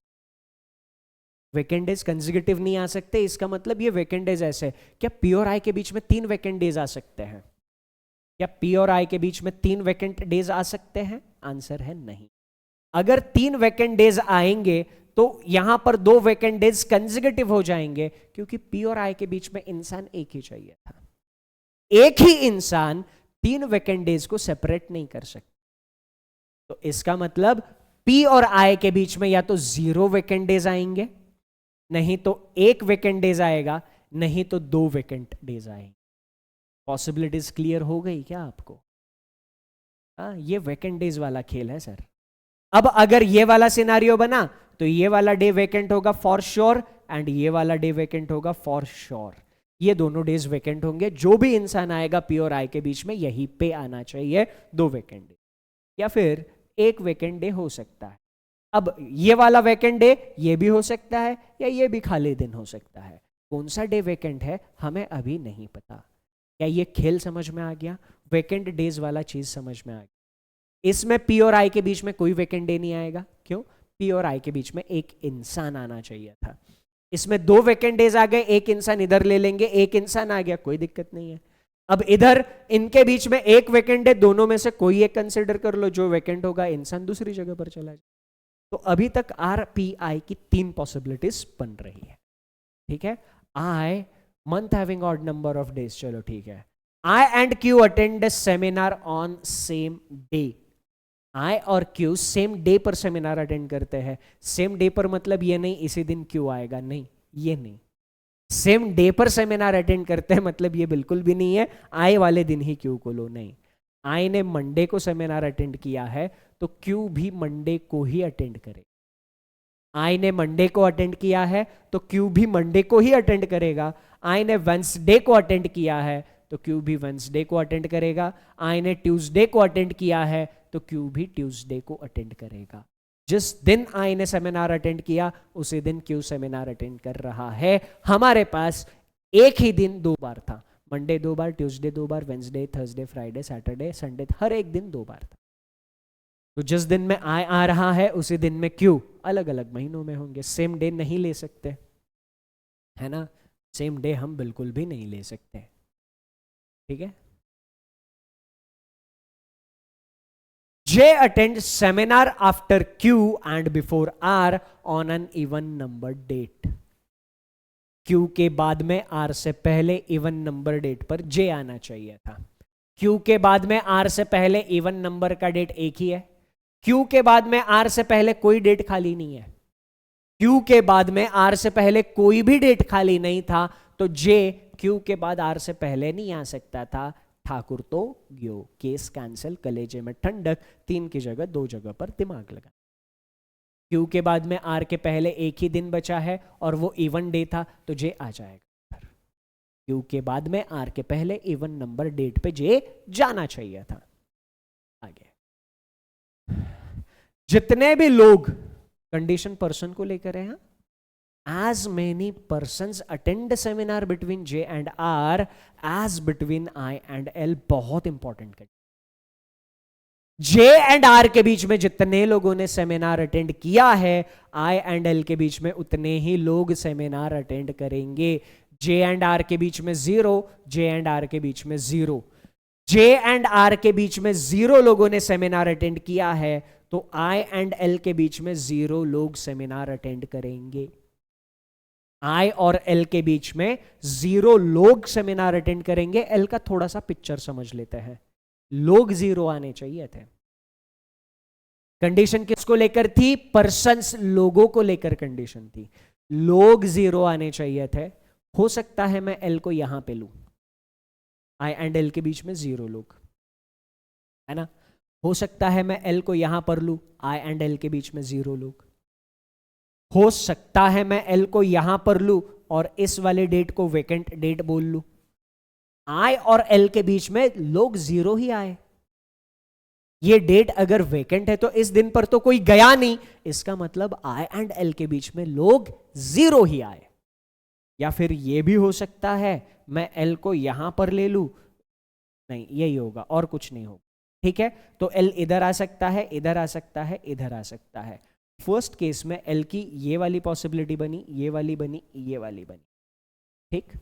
वेकेंट डेज कंसेक्यूटिव नहीं आ सकते, इसका मतलब ये वेकेंट डेज ऐसे। क्या पी और आई के बीच में 3 वेकेंट डेज आ सकते हैं? क्या पी और आई के बीच में 3 वेकेंट डेज आ सकते हैं? आंसर है नहीं। अगर 3 वेकेंट डेज आएंगे तो यहां पर 2 वेकेंट डेज कंसेक्यूटिव हो जाएंगे, क्योंकि पी और आई के बीच में इंसान एक ही चाहिए था। एक ही इंसान 3 वेकेंट डेज को सेपरेट नहीं कर सकता, तो इसका मतलब पी और आई के बीच में या तो 0 वेकेंट डेज आएंगे, नहीं तो 1 वेकेंट डेज आएगा, नहीं तो 2 वेकेंट डेज आएंगे। पॉसिबिलिटीज क्लियर हो गई क्या आपको? ये वेकेंट डेज वाला खेल है सर। अब अगर ये वाला सिनारियो बना तो ये वाला डे वेकेंट होगा फॉर श्योर, एंड ये वाला डे वेकेंट होगा फॉर श्योर। ये दोनों डेज वेकेंट होंगे, जो भी इंसान आएगा पी और आई के बीच में यहीं पे आना चाहिए, 2 वेकेंट डे, या फिर 1 वेकेंट डे हो सकता है। अब ये वाला वेकेंट डे ये भी हो सकता है, या ये भी खाली दिन हो सकता है। कौन सा डे वेकेंट है हमें अभी नहीं पता। क्या ये खेल समझ में आ गया? वेकेंट डेज वाला चीज समझ में आ गया। इसमें पी और आई के बीच में कोई वेकेंट डे नहीं आएगा, क्यों? पी और आई के बीच में एक इंसान आना चाहिए था। इसमें 2 वेकेंट डेज आ गए, एक इंसान इधर ले लेंगे, एक इंसान आ गया, कोई दिक्कत नहीं है। अब इधर इनके बीच में 1 वेकेंट डे, दोनों में से कोई एक कंसिडर कर लो, जो वेकेंट होगा इंसान दूसरी जगह पर चला जाए। तो अभी तक आर पी आई की 3 पॉसिबिलिटीज बन रही है, ठीक है। I month having odd number of days, चलो ठीक है। I and Q attend seminar on same day. I और क्यू सेम डे पर सेमिनार अटेंड करते हैं। सेम डे पर मतलब ये नहीं इसी दिन क्यू आएगा, नहीं, ये नहीं। सेम डे पर सेमिनार अटेंड करते हैं मतलब ये बिल्कुल भी नहीं है आई वाले दिन ही क्यू को लो, नहीं। आई ने मंडे को सेमिनार अटेंड किया है तो क्यू भी मंडे को ही अटेंड करे। आई ने मंडे को अटेंड किया है तो क्यू भी मंडे को ही अटेंड करेगा। आई ने वेंसडे को अटेंड किया है तो क्यू भी वेंसडे को अटेंड करेगा। आई ने ट्यूसडे को अटेंड किया है तो क्यू भी ट्यूसडे को अटेंड करेगा। जिस दिन आई ने सेमिनार अटेंड किया उसी दिन क्यू सेमिनार अटेंड कर रहा है। हमारे पास एक ही दिन 2 बार था, मंडे 2 बार, ट्यूसडे 2 बार, Wednesday, Thursday, Friday, Saturday, Sunday, हर एक दिन 2 बार था। तो जिस दिन में आई आ रहा है उसी दिन में क्यू अलग अलग महीनों में होंगे। सेम डे नहीं ले सकते, है ना, सेम डे हम बिल्कुल भी नहीं ले सकते, ठीक है। J attends seminar after Q and before R on an even number date. Q के बाद में R से पहले इवन नंबर डेट पर J आना चाहिए था। Q के बाद में R से पहले इवन नंबर का डेट एक ही है। Q के बाद में R से पहले कोई डेट खाली नहीं है। Q के बाद में R से पहले कोई भी डेट खाली नहीं था, तो J Q के बाद R से पहले नहीं आ सकता था। ठाकुर तो गयो, केस कैंसिल, कलेजे में ठंडक, 3 की जगह 2 जगह पर दिमाग लगा। क्यू के बाद में आर के पहले एक ही दिन बचा है और वो इवन डे था, तो जे आ जाएगा। क्यू के बाद में आर के पहले इवन नंबर डेट पे जे जाना चाहिए था। आगे जितने भी लोग कंडीशन पर्सन को लेकर है, as many persons attend seminar between J and R as between I and L, बहुत इंपॉर्टेंट है। J and R के बीच में जितने लोगों ने सेमिनार अटेंड किया है, I and L के बीच में उतने ही लोग सेमिनार अटेंड करेंगे। J and R के बीच में 0, J and R के बीच में 0, J and R के बीच में 0 लोगों ने सेमिनार अटेंड किया है, तो I and L के बीच में 0 लोग सेमिनार अटेंड करेंगे। I और L के बीच में 0 लोग सेमिनार अटेंड करेंगे। L का थोड़ा सा पिक्चर समझ लेते हैं। लोग 0 आने चाहिए थे। कंडीशन किसको लेकर थी? पर्सन्स, लोगों को लेकर कंडीशन थी। लोग 0 आने चाहिए थे। हो सकता है मैं L को यहां पे लूं, I एंड L के बीच में 0 लोग, है ना। हो सकता है मैं L को यहां पर लूं, I एंड L के बीच में 0 लोग। हो सकता है मैं L को यहां पर लूं और इस वाले डेट को वेकेंट डेट बोल लूं। I और L के बीच में लोग 0 ही आए। ये डेट अगर वेकेंट है तो इस दिन पर तो कोई गया नहीं, इसका मतलब I एंड L के बीच में लोग 0 ही आए। या फिर ये भी हो सकता है मैं L को यहां पर ले लूं, नहीं यही होगा और कुछ नहीं होगा, ठीक है। तो L इधर आ सकता है, इधर आ सकता है, इधर आ सकता है। फर्स्ट केस में L की ये वाली पॉसिबिलिटी बनी, ये वाली बनी, ये वाली बनी, ठीक।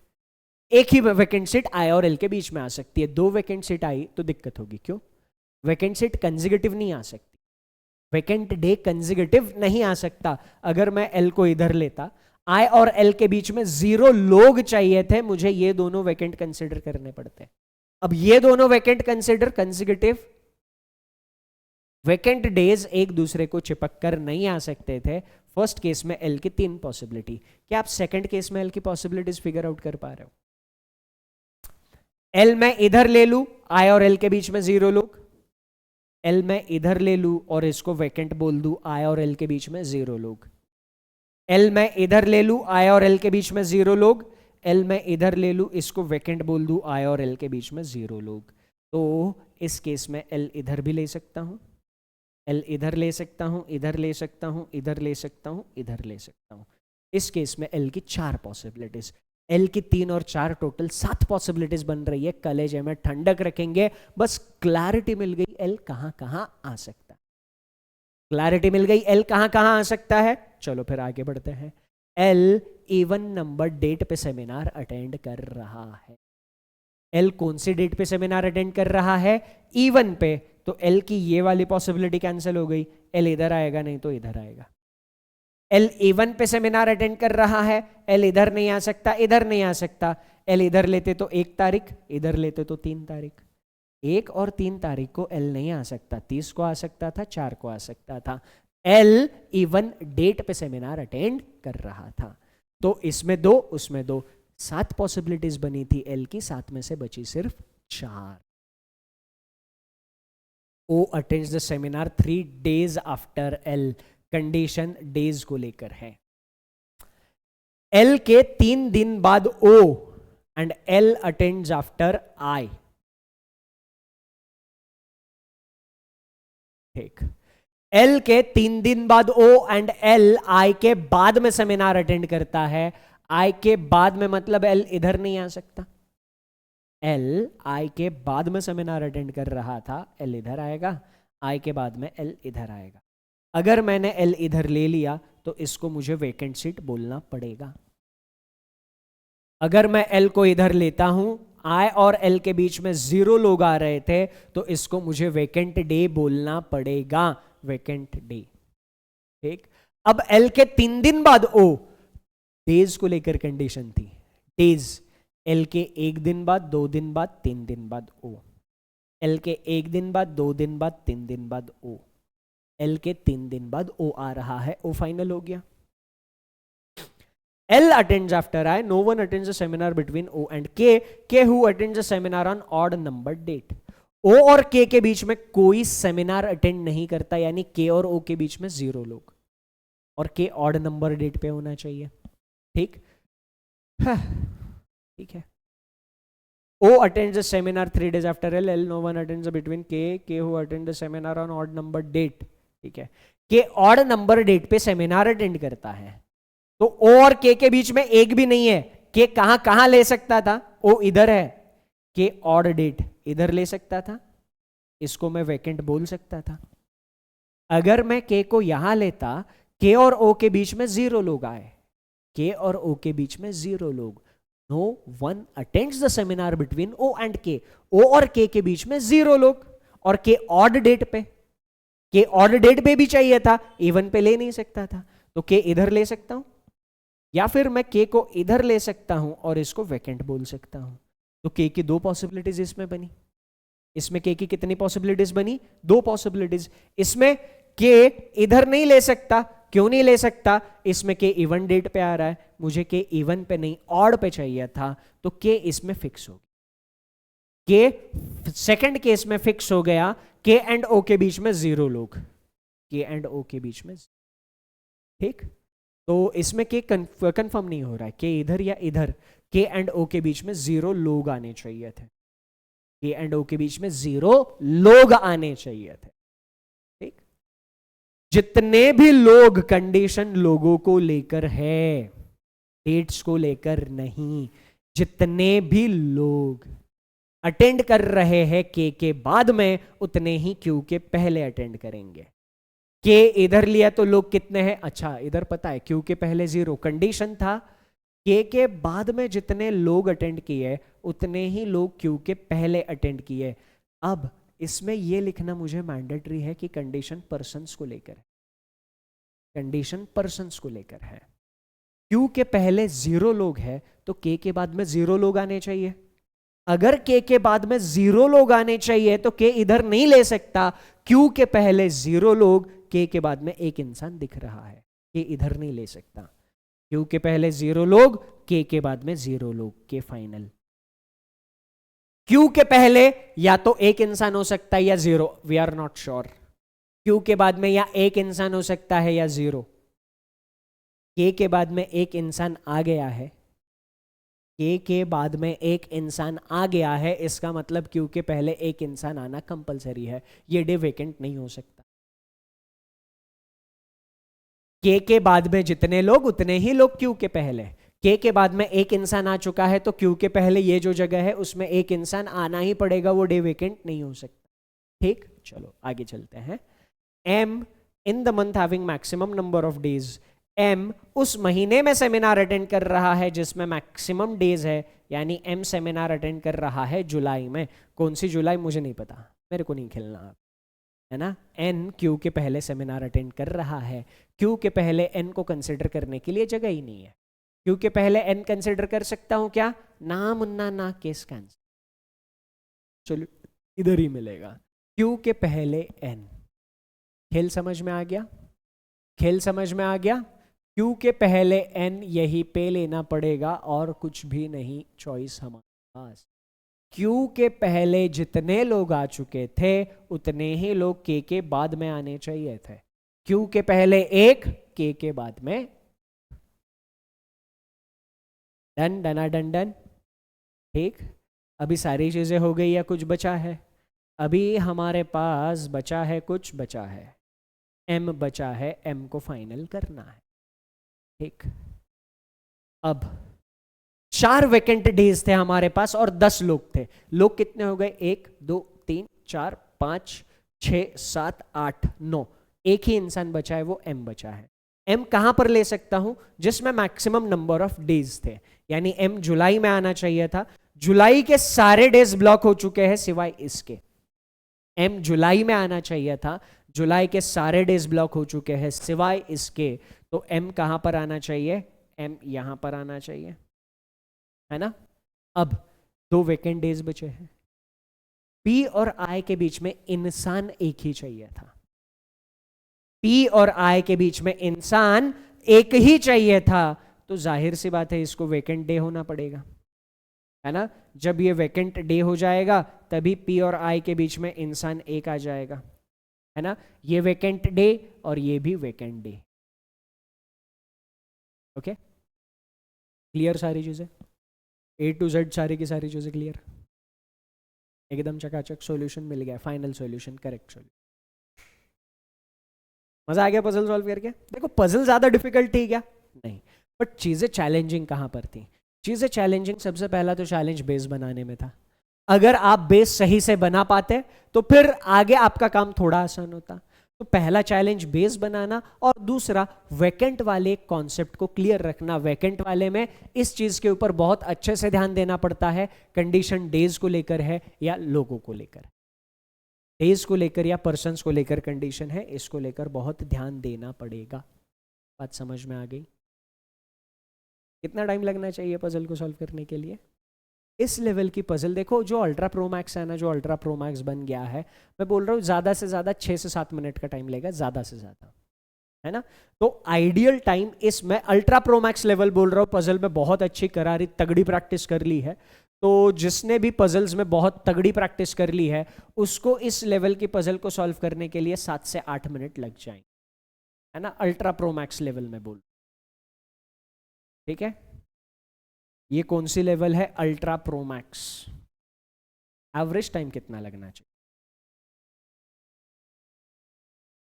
एक ही वैकेंट सीट I और L के बीच में आ सकती है। 2 वैकेंट सीट आई तो दिक्कत होगी। क्यों? वैकेंट सीट कंसेक्यूटिव नहीं आ सकती, वैकेंट डे कंसेक्यूटिव नहीं आ सकता। अगर मैं L को इधर लेता, I और L के बीच में 0 लोग चाहिए थे, मुझे ये दोनों वैकेंट कंसिडर करने पड़ते। अब ये दोनों vacant consider consecutive, vacant days एक दूसरे को चिपक कर नहीं आ सकते थे। फर्स्ट केस में L की 3 पॉसिबिलिटी। क्या आप सेकंड केस में L की पॉसिबिलिटीज फिगर आउट कर पा रहे हो? L मैं इधर ले लूं, I और L के बीच में 0 लोग। L मैं इधर ले लूं और इसको वैकेंट बोल दूं, I और L के बीच में 0 लोग। L मैं इधर ले लूं, I और L के बीच में 0 लोग। L मैं इधर ले लूं, इसको वैकेंट बोल दूं, I और L के बीच में 0 लोग। तो इस केस में L इधर भी ले सकता हूं, L इधर ले सकता हूं, इधर ले सकता हूं, इधर ले सकता हूं, इधर ले सकता हूं। इस केस में L की 4 पॉसिबिलिटीज, L की 3 और 4 टोटल 7 पॉसिबिलिटीज बन रही है। कलेजे में ठंडक रखेंगे, बस क्लैरिटी मिल गई L कहां कहां आ सकता है। क्लैरिटी मिल गई L कहां कहां आ सकता है। चलो फिर आगे बढ़ते हैं। L इवन नंबर डेट पे सेमिनार अटेंड कर रहा है। L कौन सी डेट पे सेमिनार अटेंड कर रहा है? इवन पे। तो L की ये वाली पॉसिबिलिटी कैंसिल हो गई, L इधर आएगा नहीं तो इधर आएगा। L इवन पे सेमिनार अटेंड कर रहा है, L इधर नहीं आ सकता, इधर नहीं आ सकता। L इधर लेते तो 1 तारीख, इधर लेते तो 3 तारीख। 1 और 3 तारीख को L नहीं आ सकता, 30 को आ सकता था, 4 को आ सकता था। L इवन डेट पे सेमिनार अटेंड कर रहा था। तो इसमें 2, उसमें 2, 7 पॉसिबिलिटीज बनी थी L की, 7 में से बची सिर्फ 4। O attends the seminar 3 days after L। Condition days को लेकर है। L के 3 दिन बाद O and L attends after I। ठीक, L के 3 दिन बाद O एंड L I के बाद में सेमिनार अटेंड करता है। I के बाद में मतलब L इधर नहीं आ सकता, एल आई के बाद में सेमिनार अटेंड कर रहा था, एल इधर आएगा, आई के बाद में एल इधर आएगा। अगर मैंने एल इधर ले लिया तो इसको मुझे वेकेंट सीट बोलना पड़ेगा। अगर मैं एल को इधर लेता हूं, आई और एल के बीच में 0 लोग आ रहे थे, तो इसको मुझे वेकेंट डे बोलना पड़ेगा, वेकेंट डे। ठीक, अब एल के 3 दिन बाद ओ, डेज को लेकर कंडीशन थी, डेज, एल के 1 दिन बाद, 2 दिन बाद, 3 दिन बाद ओ, एल के 1 दिन बाद, 2 दिन बाद, 3 दिन बाद ओ, एल के 3 दिन बाद ओ आ रहा है, ओ फाइनल हो गया। L attends after I, no one attends a seminar between O and K, K who attends a seminar on odd number date। O और K के बीच में कोई सेमिनार अटेंड नहीं करता, यानी K और O के बीच में 0 लोग, और K ऑड नंबर डेट पे होना चाहिए। ठीक, ठीक है। O attends a seminar 3 days after L, L no one attends between K, K who attends a seminar on odd number date। ठीक है, K ऑड नंबर डेट पे सेमिनार अटेंड करता है, तो O और K के बीच में एक भी नहीं है। K कहां कहां ले सकता था, O इधर है, K ऑड डेट इधर ले सकता था, इसको मैं वैकेंट बोल सकता था। अगर मैं K को यहां लेता, K और O के बीच में 0 लोग आए, K और O के बीच में 0 लोग, no one attends the seminar between O and K, O और K के बीच में 0 लोग, और K ऑड डेट पे, K ऑड डेट पे भी चाहिए था, इवन पे ले नहीं सकता था, तो K इधर ले सकता हूं, या फिर मैं K को इधर ले सकता हूं और इसको वैकेंट बोल सकता हूं। तो K की 2 पॉसिबिलिटीज इसमें बनी। इसमें K की कितनी पॉसिबिलिटीज बनी, 2 पॉसिबिलिटीज। इसमें K इधर नहीं ले सकता, क्यों नहीं ले सकता, इसमें K इवन डेट पे आ रहा है, मुझे K इवन पे नहीं ऑड पे चाहिए था, तो K इसमें फिक्स हो गया। K सेकंड केस में फिक्स हो गया, K एंड O के बीच में 0 लोग, K एंड O के बीच में। ठीक, तो इसमें K कंफर्म नहीं हो रहा है, K इधर या इधर, K एंड O के बीच में 0 लोग आने चाहिए थे, K एंड O के बीच में 0 लोग आने चाहिए थे। ठीक, जितने भी लोग, कंडीशन लोगों को लेकर है, डेट्स को लेकर नहीं, जितने भी लोग अटेंड कर रहे हैं K के बाद में, उतने ही Q के पहले अटेंड करेंगे। K इधर लिया तो लोग कितने हैं, अच्छा इधर पता है, Q के पहले 0, कंडीशन था K के बाद में जितने लोग अटेंड किए उतने ही लोग Q के पहले अटेंड किए। अब इसमें यह लिखना मुझे मैंडेटरी है कि कंडीशन पर्सन्स को लेकर है, कंडीशन पर्सन्स को लेकर है। Q के पहले 0 लोग है तो K के बाद में 0 लोग आने चाहिए। अगर K के बाद में 0 लोग आने चाहिए तो K इधर नहीं ले सकता, Q के पहले 0 लोग, K के बाद में एक इंसान दिख रहा है, K इधर नहीं ले सकता। Q के पहले 0 लोग, K के बाद में 0 लोग, K फाइनल। Q के पहले या तो एक इंसान हो सकता है या 0, we are not sure. Q के बाद में या एक इंसान हो सकता है या 0, K के बाद में एक इंसान आ गया है, K के बाद में एक इंसान आ गया है, इसका मतलब Q के पहले एक इंसान आना कंपलसरी है, ये डे वेकेंट नहीं हो सकता। K के बाद में जितने लोग उतने ही लोग Q के पहले, K के बाद में एक इंसान आ चुका है तो Q के पहले ये जो जगह है उसमें एक इंसान आना ही पड़ेगा, वो डे वेकेंट नहीं हो सकता। ठीक, चलो आगे चलते हैं। M in the month having maximum number of days, M उस महीने में सेमिनार अटेंड कर रहा है जिसमें मैक्सिमम डेज है, यानी M सेमिनार अटेंड कर रहा है जुलाई में। कौन सी जुलाई मुझे नहीं पता, मेरे को नहीं खेलना, है ना। N Q के पहले सेमिनार अटेंड कर रहा है, Q के पहले N को कंसिडर करने के लिए जगह ही नहीं है। Q के पहले N कंसिडर कर सकता हूं क्या, ना मुन्ना ना, केस कैंसिल, चलो इधर ही मिलेगा। Q के पहले N, खेल समझ में आ गया, खेल समझ में आ गया। Q के पहले N यही पे लेना पड़ेगा और कुछ भी नहीं, चॉइस हमारे पास। Q के पहले जितने लोग आ चुके थे उतने ही लोग K के बाद में आने चाहिए थे। Q के पहले एक, K के बाद में, डन डना डन डन। ठीक, अभी सारी चीजें हो गई या कुछ बचा है, अभी हमारे पास बचा है, कुछ बचा है, M बचा है, M को फाइनल करना है। ठीक, अब 4 वैकेंट डेज थे हमारे पास और 10 लोग थे। लोग कितने हो गए? 1 2 3 4 5 6 7 8 9। एक ही इंसान बचा है, वो एम बचा है। एम कहां पर ले सकता हूं? जिसमें मैक्सिमम नंबर ऑफ डेज थे, यानी एम जुलाई में आना चाहिए था। जुलाई के सारे डेज ब्लॉक हो चुके हैं सिवाय इसके। एम जुलाई में आना चाहिए था, जुलाई के सारे डेज ब्लॉक हो चुके हैं सिवाय इसके। तो एम कहां पर आना चाहिए? एम यहां पर आना चाहिए, है ना। अब 2 वैकेंट डेज बचे हैं। पी और आई के बीच में इंसान एक ही चाहिए था। पी और आई के बीच में इंसान एक ही चाहिए था, तो जाहिर सी बात है इसको वैकेंट डे होना पड़ेगा, है ना। जब ये वैकेंट डे हो जाएगा तभी पी और आई के बीच में इंसान एक आ जाएगा, है ना। ये वैकेंट डे और ये भी वैकेंट डे। ओके, क्लियर सारी चीजें? ए टू जेड सारी की सारी चीजें क्लियर? एकदम चकाचक सॉल्यूशन मिल गया, फाइनल सॉल्यूशन, करेक्ट सॉल्यूशन। मजा आ गया पजल सॉल्व करके? देखो पजल ज्यादा डिफिकल्ट थी क्या? नहीं, बट चीजें चैलेंजिंग कहां पर थी? चीजें चैलेंजिंग सबसे पहला तो चैलेंज बेस बनाने में था। अगर आप बेस सही से बना पाते तो फिर आगे आपका काम थोड़ा आसान होता। तो पहला चैलेंज बेस बनाना, और दूसरा वैकेंट वाले कॉन्सेप्ट को क्लियर रखना। वैकेंट वाले में इस चीज के ऊपर बहुत अच्छे से ध्यान देना पड़ता है, कंडीशन डेज को लेकर है या लोगों को लेकर। डेज को लेकर या पर्सन्स को लेकर कंडीशन है, इसको लेकर बहुत ध्यान देना पड़ेगा। बात समझ में आ गई? कितना टाइम लगना चाहिए पजल को सॉल्व करने के लिए? इस लेवल की पजल देखो, जो अल्ट्रा प्रो मैक्स है ना, जो अल्ट्रा प्रो मैक्स बन गया है, मैं बोल रहा हूँ ज्यादा से ज्यादा 6 से 7 मिनट का टाइम लेगा, ज्यादा से ज्यादा, है ना। तो आइडियल टाइम इसमें अल्ट्रा प्रो मैक्स लेवल बोल रहा हूँ, पजल में बहुत अच्छी करारी तगड़ी प्रैक्टिस कर ली है। तो जिसने भी पजल्स में बहुत तगड़ी प्रैक्टिस कर ली है उसको इस लेवल की पजल को सॉल्व करने के लिए 7 से 8 मिनट लग जाएंगे, है ना, अल्ट्रा प्रो मैक्स लेवल में बोल। ठीक है, ये कौन सी लेवल है? Ultra pro max. Average time कितना लगना चाहिए?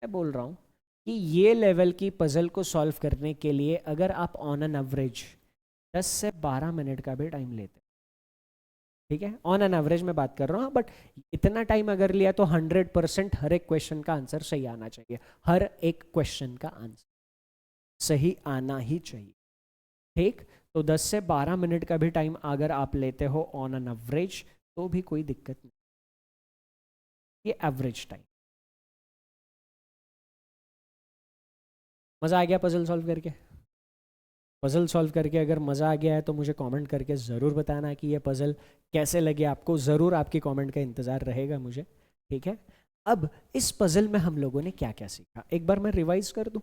मैं बोल रहा हूं कि ये लेवल की पजल को सॉल्व करने के लिए अगर आप ऑन एन एवरेज 10 से 12 मिनट का भी टाइम लेते, ठीक है, ऑन एन एवरेज में बात कर रहा हूँ, बट इतना टाइम अगर लिया तो 100% हर एक क्वेश्चन का आंसर सही आना चाहिए। हर एक क्वेश्चन का आंसर सही आना ही चाहिए, ठीक। तो 10 से 12 मिनट का भी टाइम अगर आप लेते हो ऑन एन एवरेज तो भी कोई दिक्कत नहीं, ये एवरेज टाइम। मजा आ गया पजल सॉल्व करके? पजल सॉल्व करके अगर मजा आ गया है तो मुझे कमेंट करके ज़रूर बताना कि ये पजल कैसे लगे आपको। ज़रूर आपकी कमेंट का इंतज़ार रहेगा मुझे, ठीक है। अब इस पजल में हम लोगों ने क्या क्या सीखा, एक बार मैं रिवाइज कर दूं।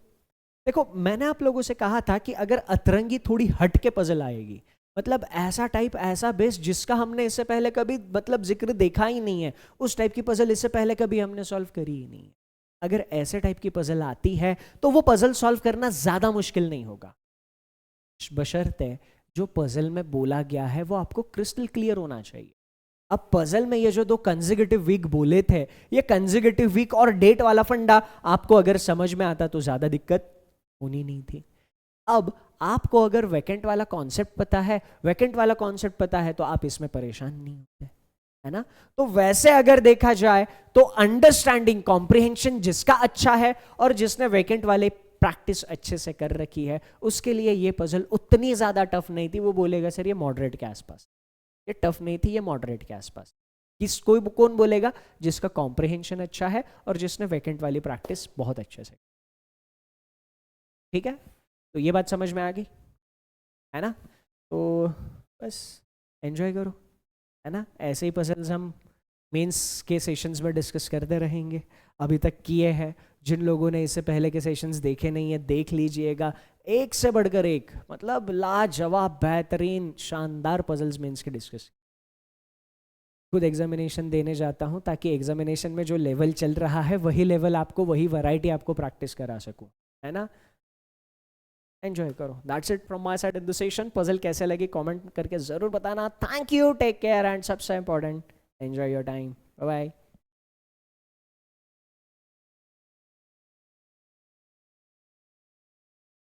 देखो मैंने आप लोगों से कहा था कि अगर अतरंगी थोड़ी हट के पजल आएगी, मतलब ऐसा टाइप, ऐसा बेस जिसका हमने इससे पहले कभी मतलब जिक्र देखा ही नहीं है, उस टाइप की पजल इससे पहले कभी हमने सॉल्व करी ही नहीं है। अगर ऐसे टाइप की पजल आती है तो वो पजल सॉल्व करना ज्यादा मुश्किल नहीं होगा, बशर्ते जो पजल में बोला गया है वो आपको क्रिस्टल क्लियर होना चाहिए। अब पजल में ये जो 2 कंसेक्यूटिव वीक बोले थे, ये कंसेक्यूटिव वीक और डेट वाला फंडा आपको अगर समझ में आता तो ज्यादा दिक्कत होनी नहीं थी। अब आपको अगर वैकेंट वाला कॉन्सेप्ट पता है, वैकेंट वाला कॉन्सेप्ट पता है तो आप इसमें परेशान नहीं होते, है ना। तो वैसे अगर देखा जाए तो अंडरस्टैंडिंग, कॉम्प्रिहेंशन जिसका अच्छा है और जिसने वैकेंट वाले प्रैक्टिस अच्छे से कर रखी है, उसके लिए ये पजल उतनी ज्यादा टफ नहीं थी। वो बोलेगा सर ये मॉडरेट के आसपास, ये टफ नहीं थी, ये मॉडरेट के आसपास। किस कोई कौन बोलेगा? जिसका कॉम्प्रिहेंशन अच्छा है और जिसने वैकेंट वाली प्रैक्टिस बहुत अच्छे से, ठीक है। तो ये बात समझ में आ गई, है ना। तो बस एंजॉय करो, है ना। ऐसे ही पजल्स हम मेंस के सेशंस में डिस्कस करते रहेंगे। अभी तक किए हैं, जिन लोगों ने इससे पहले के सेशंस देखे नहीं है देख लीजिएगा, एक से बढ़कर एक, मतलब लाजवाब, बेहतरीन, शानदार पजल्स मेंस के डिस्कस। खुद एग्जामिनेशन देने जाता हूं ताकि एग्जामिनेशन में जो लेवल चल रहा है वही लेवल आपको, वही वैरायटी आपको प्रैक्टिस करा सकूं, है ना। एंजॉय करो। That's it from my side in the session. Puzzle कैसे लगी कमेंट करके जरूर बताना। Thank you, take care and सबसे important enjoy your time. Bye bye.